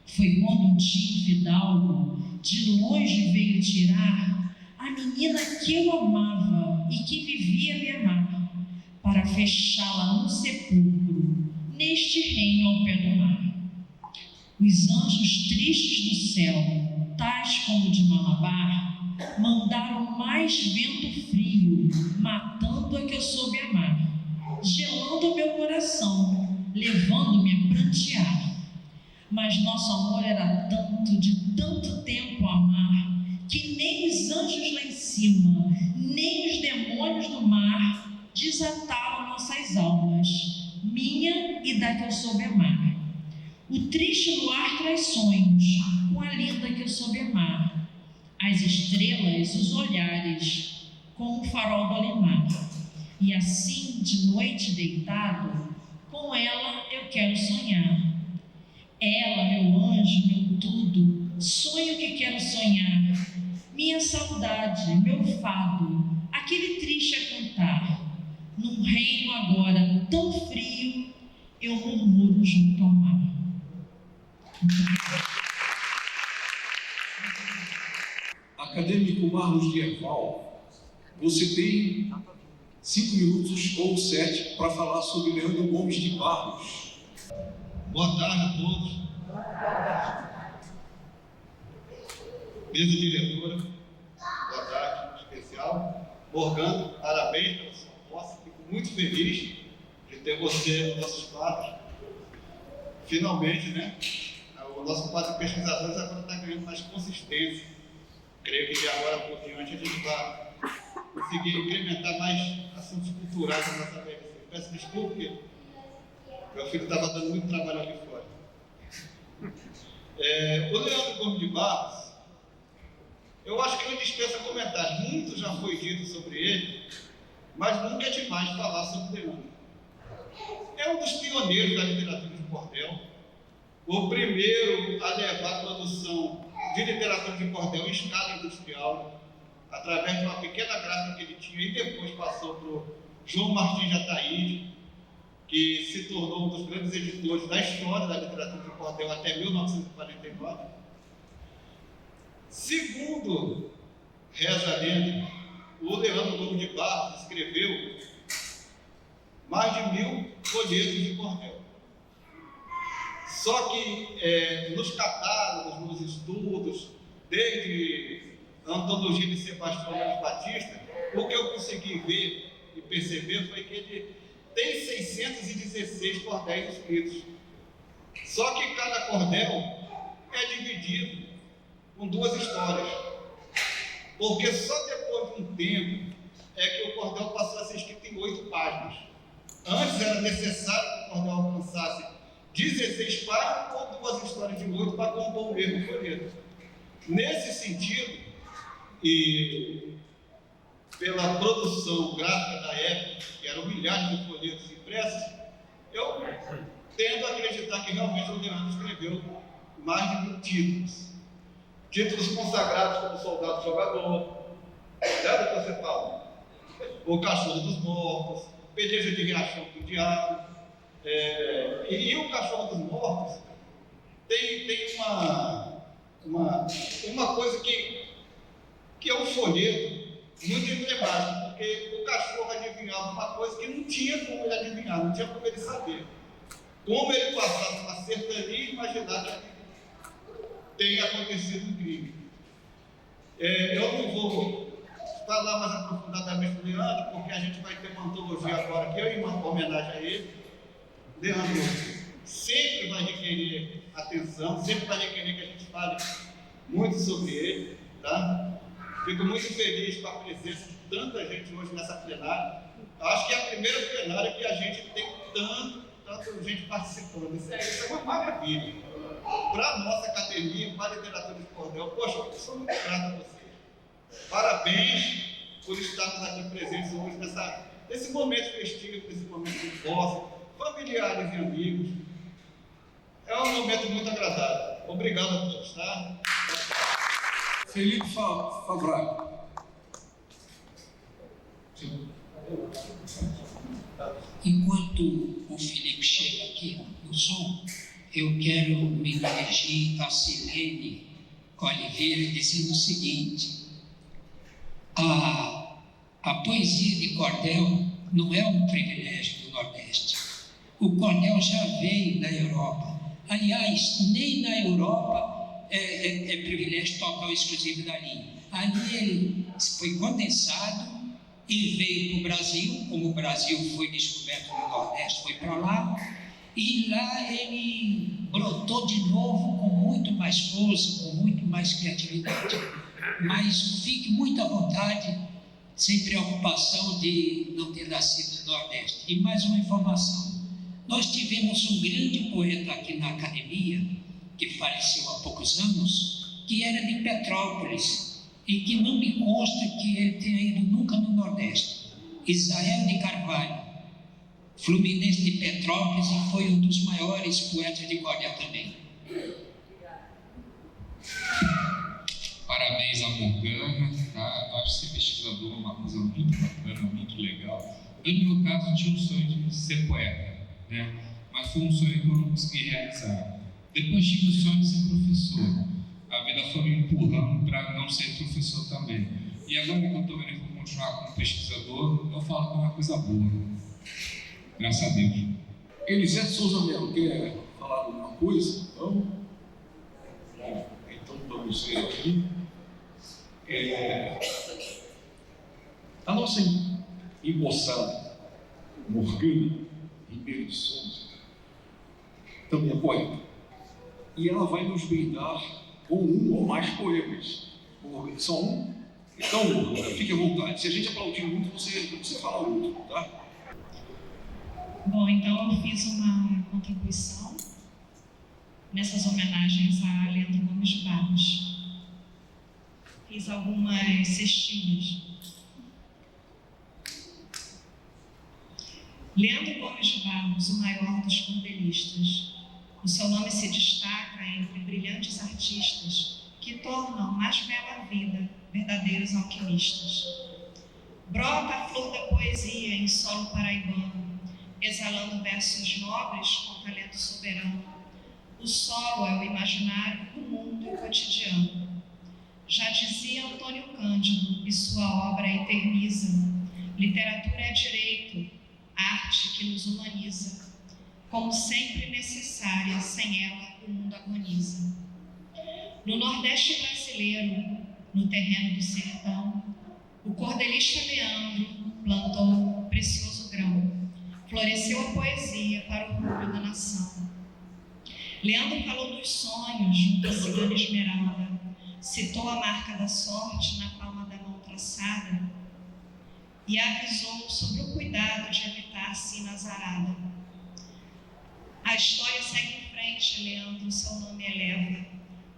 Foi quando um tio fidalgo de longe veio tirar a menina que eu amava e que vivia me amar, para fechá-la num sepulcro, neste reino ao pé do mar. Os anjos tristes do céu, tais como de Malabar, mandaram mais vento frio, matando a que eu soube amar, gelando o meu coração, levando-me a prantear. Mas nosso amor era tanto, de tanto tempo a amar, que nem os anjos lá em cima, nem os demônios do mar desataram nossas almas, minha e da que eu soube amar. O triste luar traz sonhos, com a linda que eu soube amar. As estrelas, os olhares, com o farol do alemar. E assim, de noite deitado, com ela eu quero sonhar. Ela, meu anjo, meu tudo, sonho que quero sonhar. Minha saudade, meu fado, aquele triste a cantar. Num reino agora tão frio, eu murmuro junto ao mar. Acadêmico Marlos Dierval, você tem 5 minutos ou 7 para falar sobre Leandro Gomes de Barros. Boa tarde a todos. Mesa diretora, boa tarde, especial. Morgana, parabéns pela sua posse. Fico muito feliz de ter você nos nossos quadros. Finalmente, né? O nosso quadro de pesquisadores agora está ganhando mais consistência. Creio que de agora por diante a gente vai conseguir incrementar mais assuntos culturais na nossa vida. Peço desculpa, porque meu filho estava dando muito trabalho aqui fora. O Leandro Gomes de Barros, eu acho que não dispensa comentários. Muito já foi dito sobre ele, mas nunca é demais falar sobre Leandro. É um dos pioneiros da literatura de cordel, o primeiro a levar a produção de literatura de cordel em escala industrial, através de uma pequena gráfica que ele tinha, e depois passou para o João Martins de Ataíde, que se tornou um dos grandes editores da história da literatura de cordel até 1949. Segundo reza a lenda, o Leandro Gomes de Barros escreveu mais de 1000 folhetos de cordel. Só que nos catálogos, nos estudos, desde a antologia de Sebastião Gomes Batista, o que eu consegui ver e perceber foi que ele tem 616 cordéis escritos. Só que cada cordel é dividido com 2 histórias. Porque só depois de um tempo é que o cordel passou a ser escrito em 8 páginas. Antes era necessário que o cordel alcançasse 16 páginas ou 2 histórias de 8 para compor o mesmo folheto. Nesse sentido, e pela produção gráfica da época, que eram milhares de folhetos impressos, eu tendo a acreditar que realmente o Leandro escreveu mais de 1000 títulos. Títulos consagrados como Soldado Jogador, certo, doutor Paulo? O Cachorro dos Mortos, Peleja de Riachão do Diabo. E o Cachorro dos Mortos tem uma coisa que é um folheto muito emblemático, porque o cachorro adivinhava uma coisa que não tinha como ele adivinhar, não tinha como ele saber. Como ele passasse uma cercania e imaginar que tenha acontecido um crime. Eu não vou falar mais aprofundadamente do Leandro, porque a gente vai ter uma antologia agora aqui, em uma homenagem a ele. Leandro sempre vai requerer atenção, sempre vai requerer que a gente fale muito sobre ele, tá? Fico muito feliz com a presença de tanta gente hoje nessa plenária. Acho que é a primeira plenária que a gente tem tanta gente participando. Isso é uma maravilha. Para a nossa academia, para a literatura de cordel, poxa, eu sou muito grato a vocês. Parabéns por estarmos aqui presentes hoje nesse momento festivo, nesse momento de posse, familiares e amigos. É um momento muito agradável. Obrigado a todos, tá? Felipe Favrato. Enquanto o Felipe chega aqui no som, eu quero me dirigir a Silene Oliveira dizendo o seguinte: a poesia de cordel não é um privilégio do Nordeste. O cordel já veio da Europa. Aliás, nem na Europa é privilégio total exclusivo dali. Ali ele foi condensado e veio para o Brasil, como o Brasil foi descoberto no Nordeste, foi para lá, e lá ele brotou de novo com muito mais força, com muito mais criatividade. Mas fique muito à vontade, sem preocupação de não ter nascido no Nordeste. E mais uma informação: nós tivemos um grande poeta aqui na academia, que faleceu há poucos anos, que era de Petrópolis, e que não me consta que ele tenha ido nunca no Nordeste. Israel de Carvalho, fluminense de Petrópolis, e foi um dos maiores poetas de cordel também. Parabéns a Morgana, tá? Eu acho que ser pesquisador é uma coisa muito bacana, muito legal. Eu, no meu caso, tinha um sonho de ser poeta, né? Mas foi um sonho que eu não consegui realizar. Depois tive o sonho de ser professor. A vida foi me empurrando para não ser professor também. E agora que eu estou vendo que vou continuar como pesquisador, eu falo que é uma coisa boa. Graças a Deus. Elisete Souza Melo, quer falar alguma coisa? Não? Então vamos ver aqui. A nossa emboçada, Morgana Ribeiro de Souza, também é poeta. E ela vai nos brindar com um ou mais poemas. Só um? Então, fique à vontade. Se a gente aplaudir muito, você fala outro, tá? Bom, então eu fiz uma contribuição nessas homenagens a Leandro Gomes de Barros. Fiz algumas cestinhas. Leandro Gomes de Barros, o maior dos cordelistas. O seu nome se destaca entre brilhantes artistas que tornam mais bela a vida verdadeiros alquimistas. Brota a flor da poesia em solo paraibano, exalando versos nobres com talento soberano. O solo é o imaginário do mundo e cotidiano. Já dizia Antônio Cândido, e sua obra eterniza: literatura é direito, arte que nos humaniza. Como sempre necessária, sem ela o mundo agoniza. No Nordeste brasileiro, no terreno do sertão, o cordelista Leandro plantou precioso grão. Floresceu a poesia para o orgulho da nação. Leandro falou dos sonhos junto à cigana esmeralda, citou a marca da sorte na palma da mão traçada e avisou sobre o cuidado de evitar sina azarada. A história segue em frente, Leandro, seu nome eleva.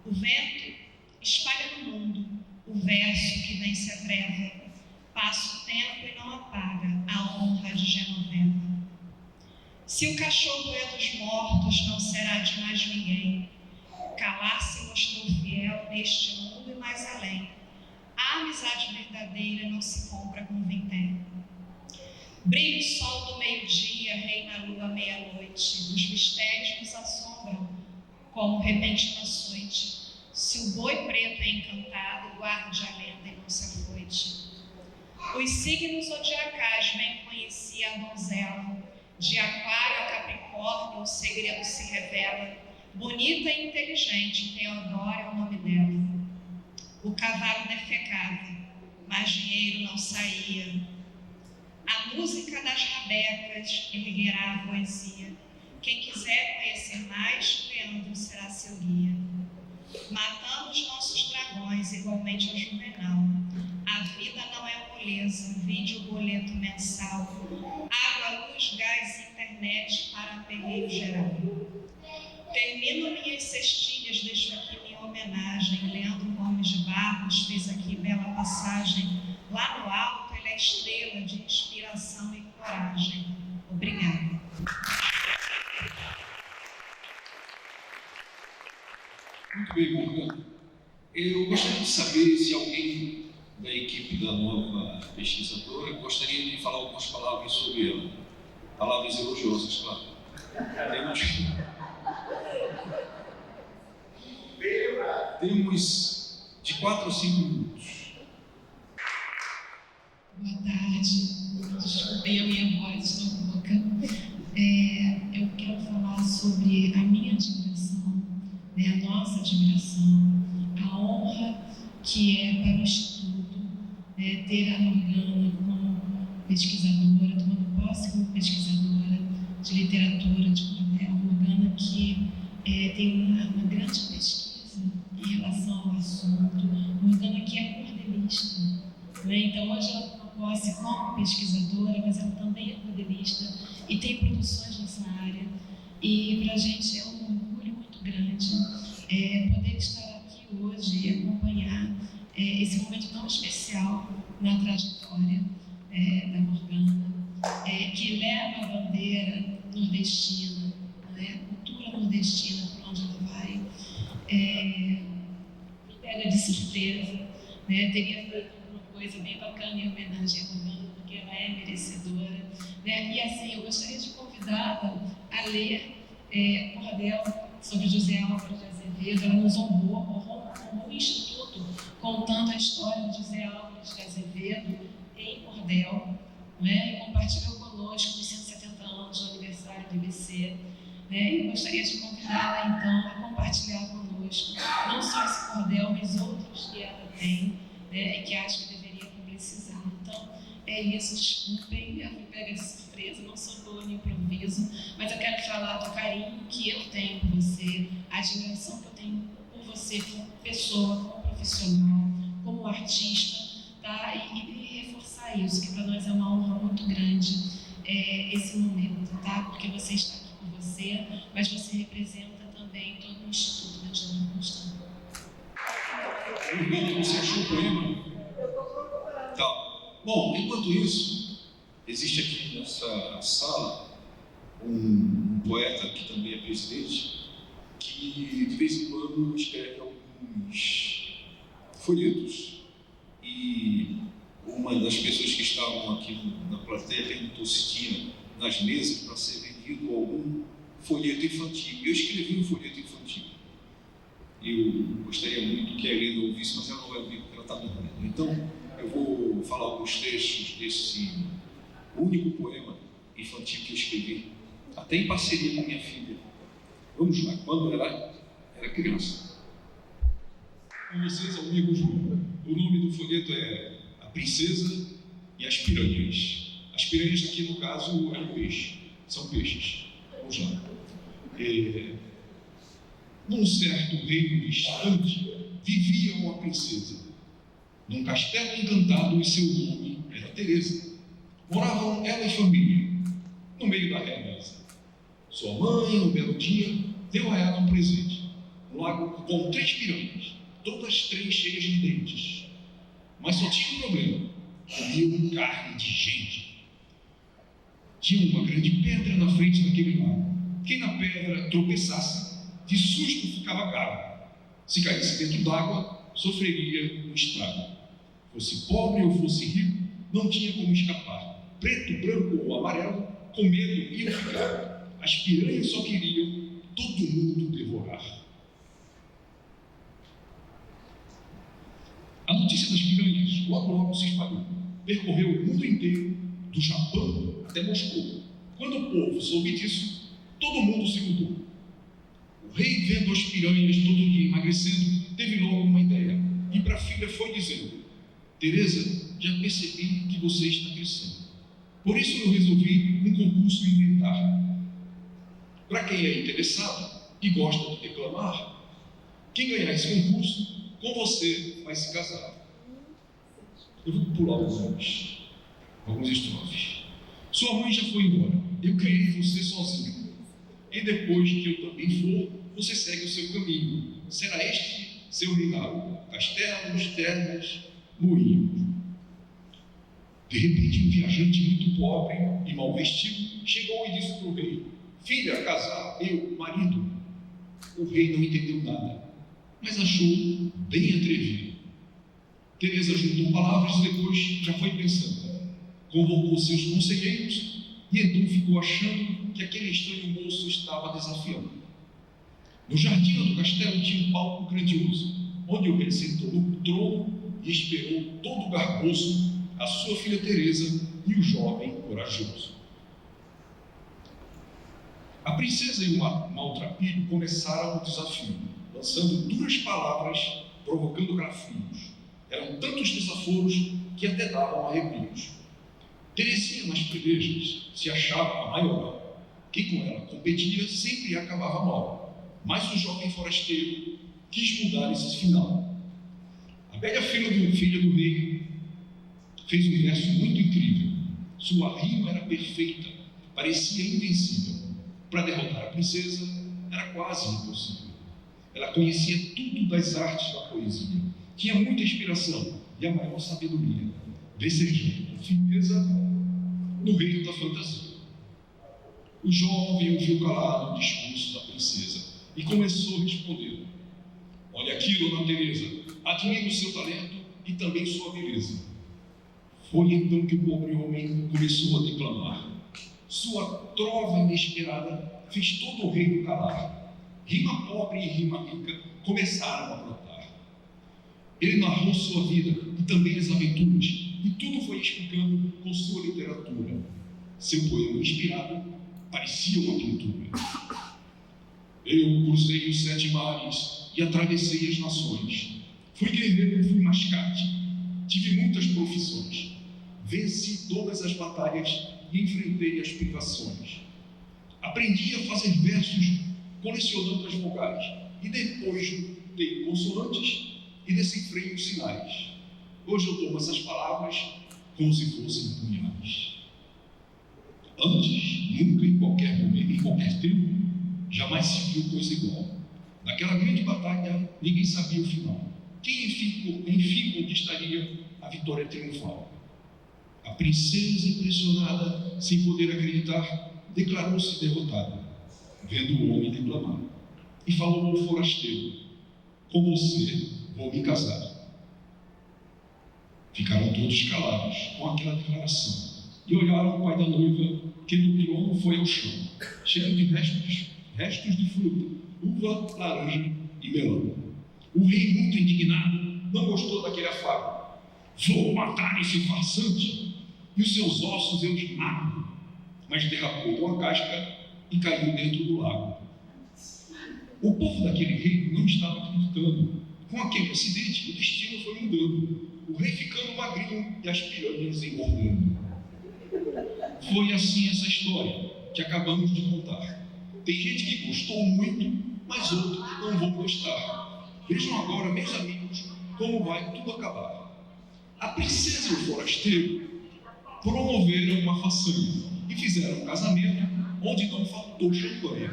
O vento espalha no mundo o verso que vence a treva, passa o tempo e não apaga a honra de Genoveva. Se o cachorro é dos mortos, não será de mais ninguém. Calar-se mostrou fiel neste mundo e mais além. A amizade verdadeira não se compra com vintém. Brilha o sol do meio-dia, reina a lua meia-noite. Os mistérios nos assombram, como repentina açoite. Se o boi preto é encantado, guarde a lenda e não se afoite. Os signos zodiacais bem conhecia a donzela. De Aquário a Capricórnio, o segredo se revela. Bonita e inteligente, Teodora é o nome dela. O cavalo vaso defecava, mas dinheiro não saía. A música das rabecas erguerá a poesia. Quem quiser conhecer mais, Leandro será seu guia. Matamos nossos dragões igualmente ao Juvenal. A vida não é moleza, vinde o boleto mensal. Água, luz, gás e internet para aperreio geral. Termino minhas cestilhas, deixo aqui minha homenagem. Leandro Gomes de Barros fez aqui bela passagem. Lá no alto ele é estrela de inspiração e coragem. Obrigada. Muito bem, Morgana. Eu gostaria de saber se alguém da equipe da nova pesquisadora gostaria de falar algumas palavras sobre ela. Palavras elogiosas, claro. Temos de 4 a 5 minutos. Boa tarde. Desculpem a minha voz, estou rouca. Eu quero falar sobre a minha admiração, a nossa admiração, a honra que é para o Instituto ter a Morgana como pesquisadora, tomando posse como pesquisadora de literatura de Cordel. Morgana que tem uma grande pesquisa em relação ao assunto. Morgana que é cordelista. Então, hoje ela toma posse como pesquisadora, mas ela também é cordelista e tem produções nessa área. E para a gente é um orgulho muito grande poder estar aqui hoje e acompanhar esse momento tão especial na trajetória da Morgana, que leva a bandeira nordestina, a cultura nordestina por onde ela vai. Me pega de surpresa, teria feito alguma coisa bem bacana em homenagem à Morgana, porque ela é merecedora. E assim, eu gostaria de convidá-la a ler Cordel sobre José Álvares de Azevedo. Ela nos honrou o Instituto contando a história de José Álvares de Azevedo em Cordel, e compartilhou conosco os 170 anos do aniversário do IBC. Eu gostaria de convidá-la, então, a compartilhar conosco não só esse cordel, mas outros que ela tem, e que acho que deveria publicizar. Então, é isso, desculpem, eu fui pega de surpresa, não sou boa no improviso, mas eu quero falar do carinho que eu tenho por você, a admiração que eu tenho por você como pessoa, como profissional, como artista, tá? E reforçar isso, que para nós é uma honra muito grande esse momento, tá? Porque você está aqui por você, mas você representa também todo o Instituto da Angela Constant. Você achou o poema? Tá. Bom, enquanto isso, existe aqui nessa sala um poeta que também é presidente, que de vez em quando escreve alguns folhetos. E uma das pessoas que estavam aqui na plateia perguntou se tinha nas mesas para ser vendido algum folheto infantil. Eu escrevi um folheto infantil. Eu gostaria muito que a Helena ouvisse, mas ela não vai ouvir porque ela está dormindo. Então, eu vou falar alguns trechos desse único poema infantil que eu escrevi, até em parceria com minha filha. Vamos lá, quando ela era criança. Com vocês, amigos, o nome do folheto é A Princesa e as Piranhas. As piranhas aqui, no caso, eram peixes. São peixes. Vamos lá. Num certo reino distante, vivia uma princesa. Num castelo encantado, e seu nome era Teresa. Moravam ela e família, no meio da realeza. Sua mãe, um belo dia, deu a ela um presente. Um lago com 3 piranhas, todas 3 cheias de dentes. Mas só tinha um problema: comiam carne de gente. Tinha uma grande pedra na frente daquele lago. Quem na pedra tropeçasse, de susto ficava gago. Se caísse dentro d'água, sofreria um estrago. Fosse pobre ou fosse rico, não tinha como escapar. Preto, branco ou amarelo, com medo iam ficar. As piranhas só queriam todo mundo devorar. A notícia das piranhas logo se espalhou. Percorreu o mundo inteiro, do Japão até Moscou. Quando o povo soube disso, todo mundo se mudou. O rei, vendo as piranhas todo dia emagrecendo, teve logo uma ideia. e para a filha foi dizendo: Teresa, já percebi que você está crescendo. Por isso eu resolvi um concurso inventar. Para quem é interessado e gosta de declamar, quem ganhar esse concurso, com você vai se casar. Eu vou pular alguns estrofes. Sua mãe já foi embora, eu criei você sozinho. E depois que eu também for, você segue o seu caminho. Será este seu reinado: castelos, terras, moinhos. De repente, um viajante muito pobre e mal vestido chegou e disse para o rei: Filha, casar, eu, marido. O rei não entendeu nada, mas achou bem atrevido. Teresa juntou palavras e depois já foi pensando. Convocou seus conselheiros e então ficou achando que aquele estranho moço estava desafiando. No jardim do castelo tinha um palco grandioso, onde o rei sentou no trono e esperou todo garboso a sua filha Teresa e o jovem corajoso. A princesa e o maltrapilho começaram o desafio, lançando duras palavras, provocando calafrios. Eram tantos desaforos que até davam arrepios. Teresinha nas pelejas se achava a maior. Quem com ela competia sempre acabava mal. Mas o jovem forasteiro quis mudar esse final. A bela filha do rei fez um verso muito incrível. Sua rima era perfeita, parecia invencível. Para derrotar a princesa era quase impossível. Ela conhecia tudo das artes da poesia, tinha muita inspiração e a maior sabedoria, vencejando com firmeza no reino da fantasia. O jovem ouviu calado o discurso da princesa e começou a responder: Olha aqui, dona Teresa, admiro o seu talento e também sua beleza. Foi então que o pobre homem começou a declamar. Sua trova inesperada fez todo o reino calar. Rima pobre e rima rica começaram a brotar. Ele narrou sua vida e também as aventuras, e tudo foi explicando com sua literatura. Seu poema inspirado parecia uma pintura. Eu cruzei os 7 mares e atravessei as nações. Fui guerreiro, fui mascate, tive muitas profissões. Venci todas as batalhas e enfrentei as privações. Aprendi a fazer versos colecionando as vogais e depois juntei consonantes e decifrei os sinais. Hoje eu tomo essas palavras como se fossem punhais. Antes, nunca em qualquer momento, em qualquer tempo, jamais se viu coisa igual. Naquela grande batalha, ninguém sabia o final. Quem enfim conquistaria a vitória triunfal? A princesa, impressionada, sem poder acreditar, declarou-se derrotada, vendo o homem declamar. E falou ao forasteiro: Com você vou me casar. Ficaram todos calados com aquela declaração e olharam o pai da noiva, que do trono foi ao chão, cheio de restos de fruta, uva, laranja e melão. O rei, muito indignado, não gostou daquele afago. Vou matar esse farsante e os seus ossos eu esmago. Mas derrapou com a casca e caiu dentro do lago. O povo daquele rei não estava acreditando. Com aquele acidente, o destino foi mudando. O rei ficando magrinho e as piranhas engordando. Foi assim essa história que acabamos de contar. Tem gente que gostou muito, mas outros não vão gostar. Vejam agora, meus amigos, como vai tudo acabar. A princesa e o forasteiro promoveram uma façanha e fizeram um casamento onde não faltou champanhe.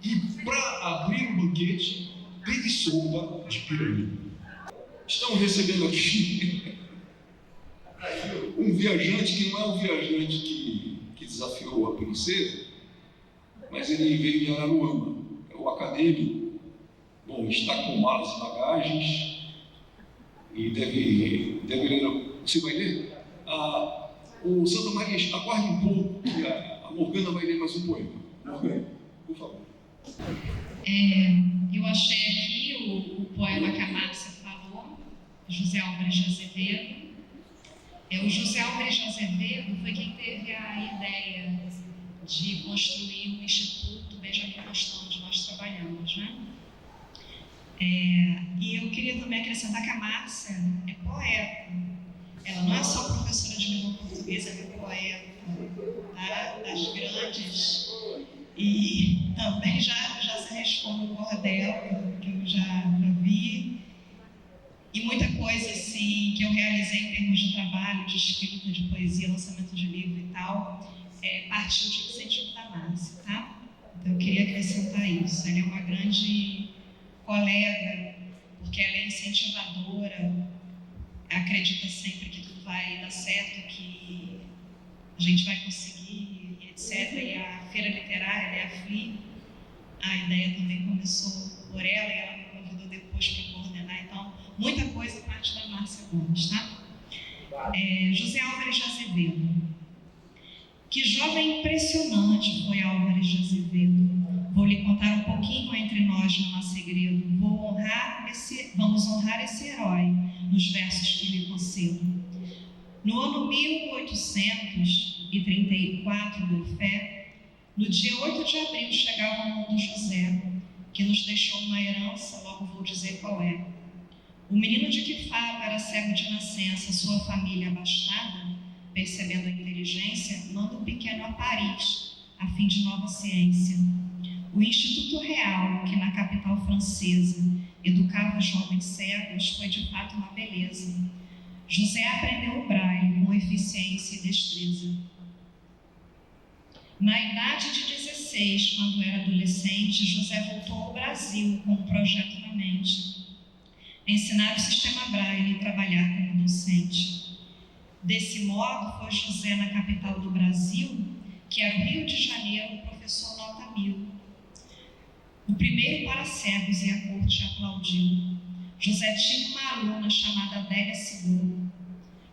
E para abrir o banquete, teve sopa de piranha. Estão recebendo aqui um viajante que não é o viajante que desafiou a princesa, mas ele veio de Araruama, é o acadêmico. Bom, está com malas e bagagens e deve ler. Você vai ler? O Santa Maria, aguarde um pouco que a Morgana vai ler mais um poema. Morgana, por favor. Eu achei aqui o poema que a Márcia falou, José Álvares de Azevedo. O José Álvares de Azevedo foi quem teve a ideia de construir o Instituto Benjamin Constant, onde nós trabalhamos, né? E eu queria também também acrescentar que a Márcia é poeta. Ela não é só professora de língua portuguesa, ela é poeta, tá? Das grandes. E também já se arriscou no cordel, que eu já vi. E muita coisa assim, que eu realizei em termos de trabalho, de escrita, de poesia, lançamento de livro e tal, partiu de incentivo da Márcia, tá? Então eu queria acrescentar isso. Ela é uma grande colega, porque ela é incentivadora, acredita sempre que tudo vai dar certo, que a gente vai conseguir, etc. E a Feira Literária, a FLI, a ideia também começou por ela e ela me convidou depois para coordenar. Então, muita coisa parte da Márcia Gomes, tá? José Álvares de Azevedo. Que jovem impressionante foi Álvares de Azevedo. Vou lhe contar um pouquinho entre nós, não há segredo. Vamos honrar esse herói nos versos que lhe concedo. No ano 1834 do Fé, no dia 8 de abril, chegava ao mundo José, que nos deixou uma herança, logo vou dizer qual é. O menino de que falo era cego de nascença, sua família abastada, percebendo a inteligência, manda o pequeno a Paris, a fim de nova ciência. O Instituto Real, que na capital francesa educava jovens cegos, foi de fato uma beleza. José aprendeu o braille com eficiência e destreza. Na idade de 16, quando era adolescente, José voltou ao Brasil com um projeto na mente: ensinar o sistema braille e trabalhar como docente. Desse modo, foi José na capital do Brasil, que era o Rio de Janeiro, o professor nota 1000. O primeiro para cegos, e a corte aplaudiu. José tinha uma aluna chamada Adélia Seguro.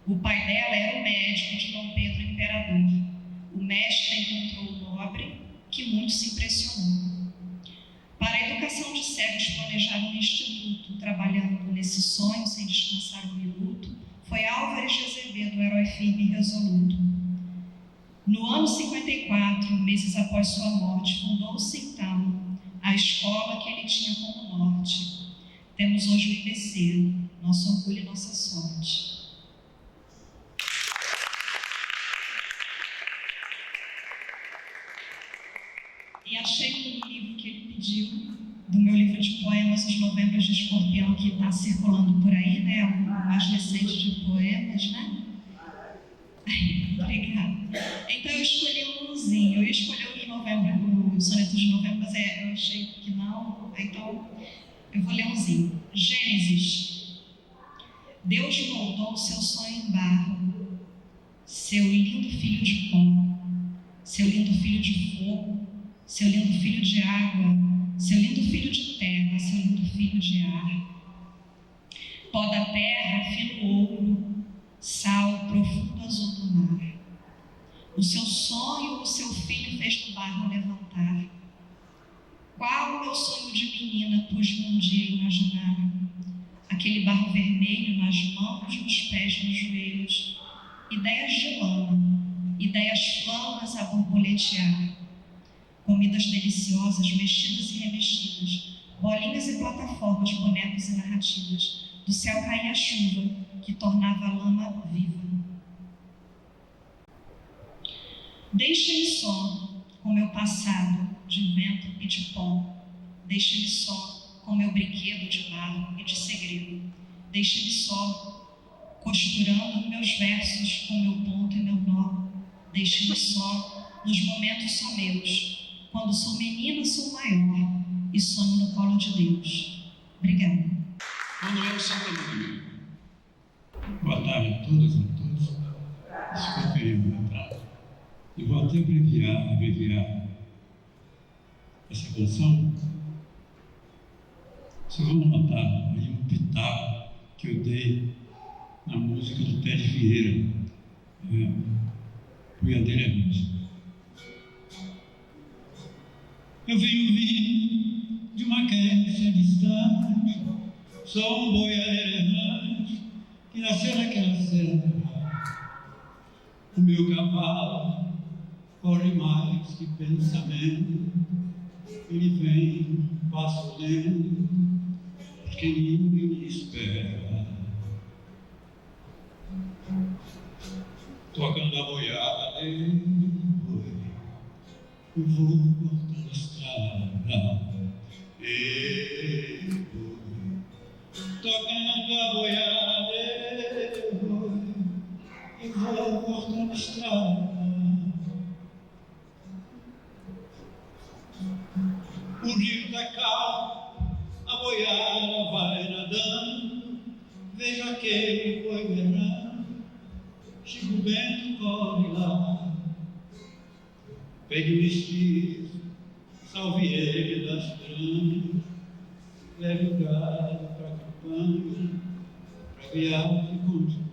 O pai dela era o médico de Dom Pedro Imperador. O mestre encontrou o nobre, que muito se impressionou. Para a educação de cegos planejado no instituto, trabalhando nesse sonho sem descansar um minuto, foi Álvares de Azevedo, o herói firme e resoluto. No ano 54, meses após sua morte, fundou-se então a escola que ele tinha como norte. Temos hoje o IBC, nosso orgulho e nossa sorte. E achei um livro que ele pediu, do meu livro de poemas, Os Novembros de Escorpião, que está circulando por aí, né? O mais recente de poemas, né? Obrigada. Então eu escolhi umzinho. Eu ia escolher os sonetos de novembro, mas eu achei que não. Então eu vou ler umzinho. Gênesis. Deus moldou seu sonho em barro, seu lindo filho de pó, seu lindo filho de fogo, seu lindo filho de água, seu lindo filho de terra, seu lindo filho de ar. Pó da terra, fino ouro, sal, profundo azul do mar. O seu sonho, o seu filho fez no barro levantar. Qual o meu sonho de menina pus-me um dia imaginar? Aquele barro vermelho nas mãos, nos pés, nos joelhos. Ideias de lama, ideias flamas a borboletear. Comidas deliciosas, mexidas e remexidas, bolinhas e plataformas, bonecos e narrativas. Do céu caía a chuva, que tornava a lama viva. Deixe-me só com meu passado de vento e de pó. Deixe-me só com meu brinquedo de barro e de segredo. Deixe-me só costurando meus versos com meu ponto e meu nó. Deixe-me só nos momentos só meus. Quando sou menina, sou maior e sonho no colo de Deus. Obrigada. Manuel Santa Maria. Boa tarde a todas e a todos. Desculpe o atraso. Eu vou até abreviar essa canção. Vocês vão notar aí um pitaco que eu dei na música do Ted Vieira. O boiadeiro é música. Eu venho vindo de uma querência distante, sou um boiadeiro errante que nasceu naquela serra. O meu cavalo corre mais que pensamento, ele vem, passo lento, que ninguém me espera, tocando a boiada, eu vou cortando a estrada, tocando a boiada, eu vou cortando a estrada. O rio tá calmo, a boiada vai nadando, vejo aquele boi berrando, Chico Bento corre lá, pegue o vestido, salve ele das franjas, leve o gado pra campanha, pra viagem continuar.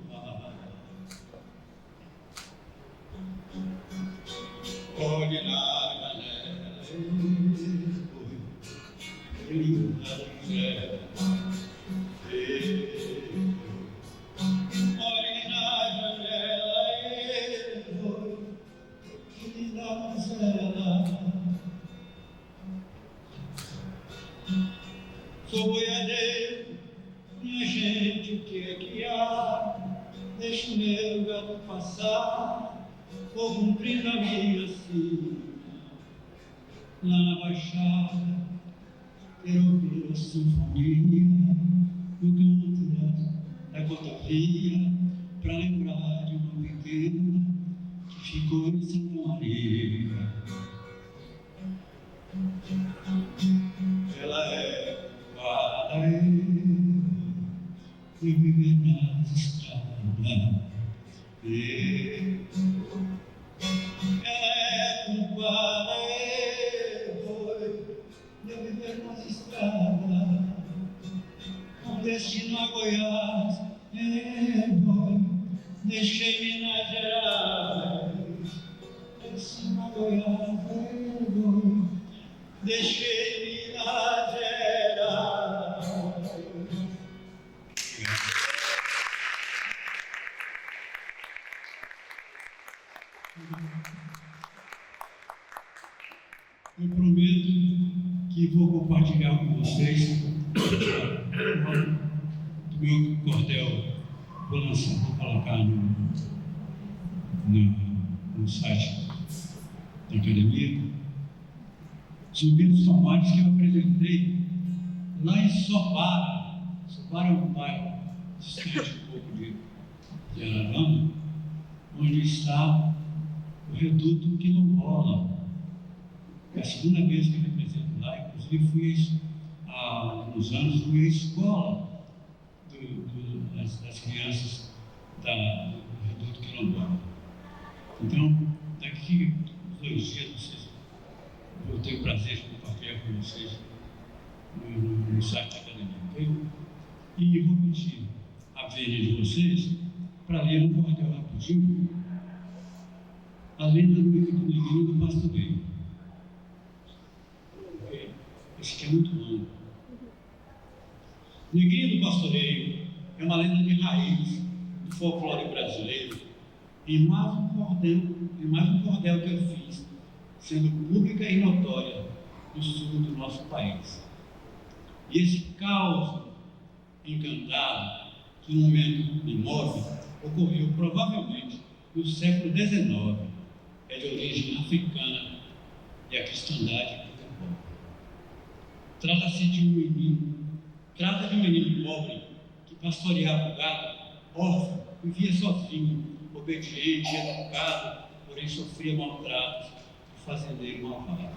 Olhe na janela, linda mulher, olhe na janela, que linda donzela. Sou boiadeiro, minha gente, o que é que há? Deixa o meu gado passar, vou cumprindo a minha sina. Lá na Baixada, quero ouvir a sinfonia do canto da cotovia, pra lembrar de uma pequena que ficou em Santa Maria. Ela é quadra, e viver nas estradas. Ela é culpada, de viver nas estradas, com destino a Goiás, deixei Minas Gerais, destino a Goiás, deixei Minas Gerais. Eu prometo que vou compartilhar com vocês do meu cordel. Vou lançar, vou colocar no site da academia. Subindo os tomates que eu apresentei lá em Sopara. Sopara é um bairro distante um pouco de Ararama, onde está o reduto quilombola. É a segunda vez que eu represento lá, inclusive há uns anos fui à escola das crianças do reduto quilombola. Então, daqui uns 2 dias, eu tenho o prazer de compartilhar com vocês no site da academia. E eu vou pedir a vênia de vocês para ler um cordel rapidinho a lenda do Neguinho do Pastoreio. Esse aqui é muito longo. Neguinho do Pastoreio é uma lenda de raiz do folclore brasileiro e mais um cordel que eu fiz, sendo pública e notória no sul do nosso país. E esse caos encantado, que no momento imóvel, ocorreu provavelmente no século XIX, é de origem africana e a cristandade. Trata-se de um menino pobre que pastoreava o gado, órfão, vivia sozinho, obediente e educado, porém sofria maltratos do fazendeiro malvado.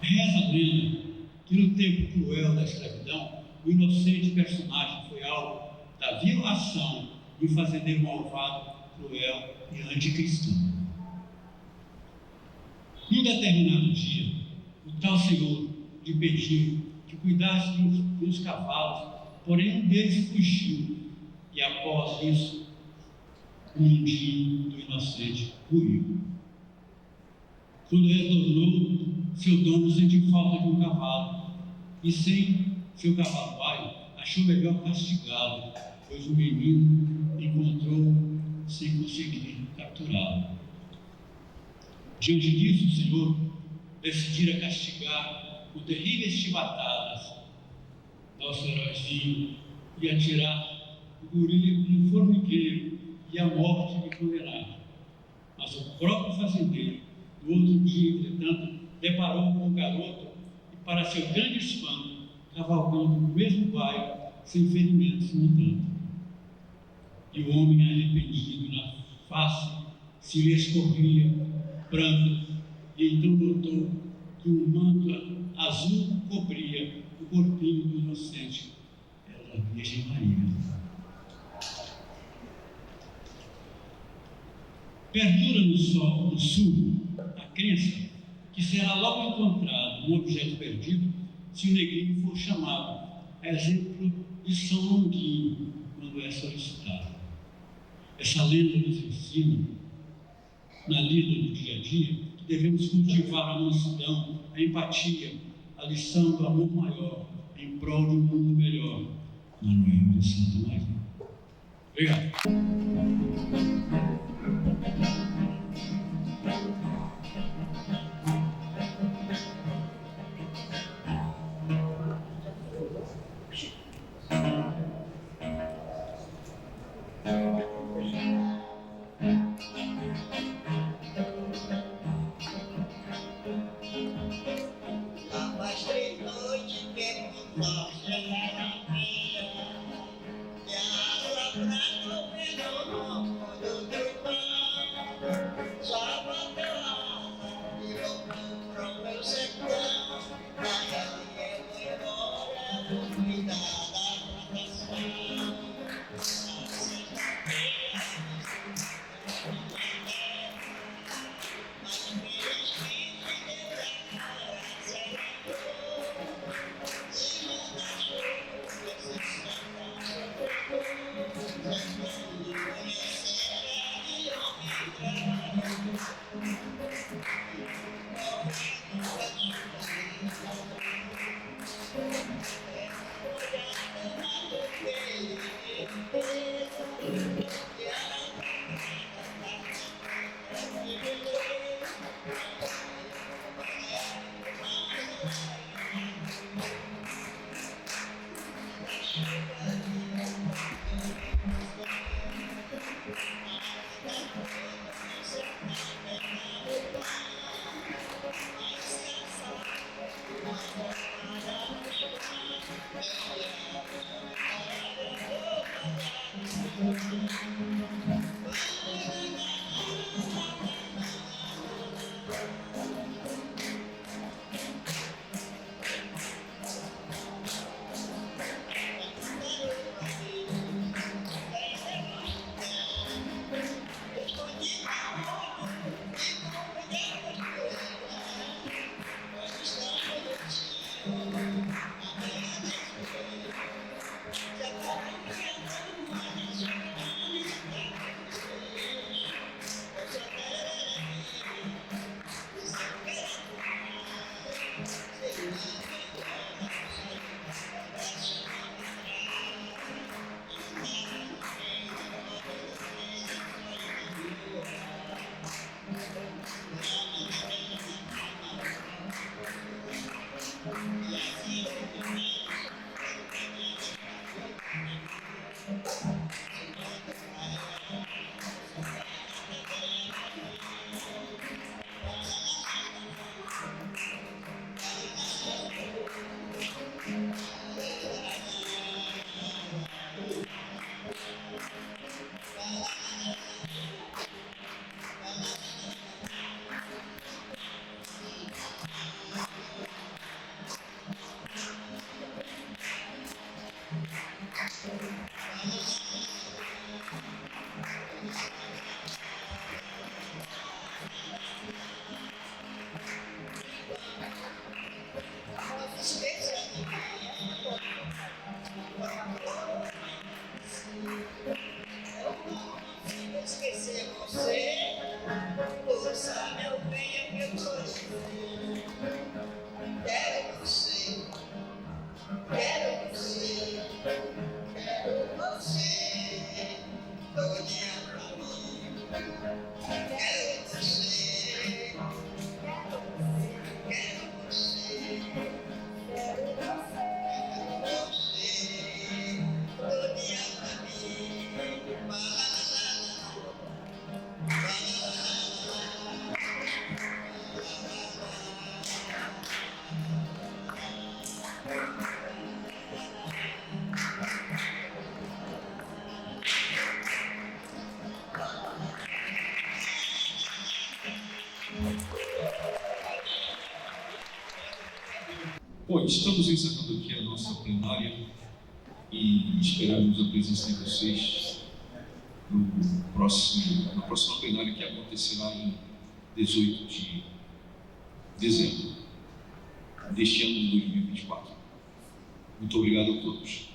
Reza a lenda que no tempo cruel da escravidão, o inocente personagem foi alvo da violação de um fazendeiro malvado, cruel e anticristão. Num determinado dia, o tal senhor lhe pediu que cuidasse de uns cavalos, porém um deles fugiu, e após isso, o mundinho do inocente ruiu. Quando retornou, seu dono sentiu falta de um cavalo, e sem seu cavalo pai, achou melhor castigá-lo, pois o menino encontrou sem conseguir capturá-lo. Diante disso, o Senhor decidira castigar com terríveis chibatadas. Nosso heróizinho ia tirar o guri como um formigueiro e a morte lhe condenava. Mas o próprio fazendeiro, no outro dia, entretanto, deparou com o garoto e, para seu grande espanto, cavalgando no mesmo bairro, sem ferimentos no entanto. E o homem arrependido na face se lhe escorria pranto, e então notou que um manto azul cobria o corpinho do inocente. Era a Virgem Maria. Perdura no sul a crença que será logo encontrado um objeto perdido se o negrinho for chamado, a exemplo de São Longuinho, quando é solicitado. Essa lenda nos ensina, na lida do dia a dia, que devemos cultivar a mansidão, a empatia, a lição do amor maior, em prol de um mundo melhor. Manuel de Santa Maria. Obrigado. Bom, estamos encerrando aqui a nossa plenária e esperamos a presença de vocês na próxima plenária, que acontecerá em 18 de dezembro deste ano de 2024. Muito obrigado a todos.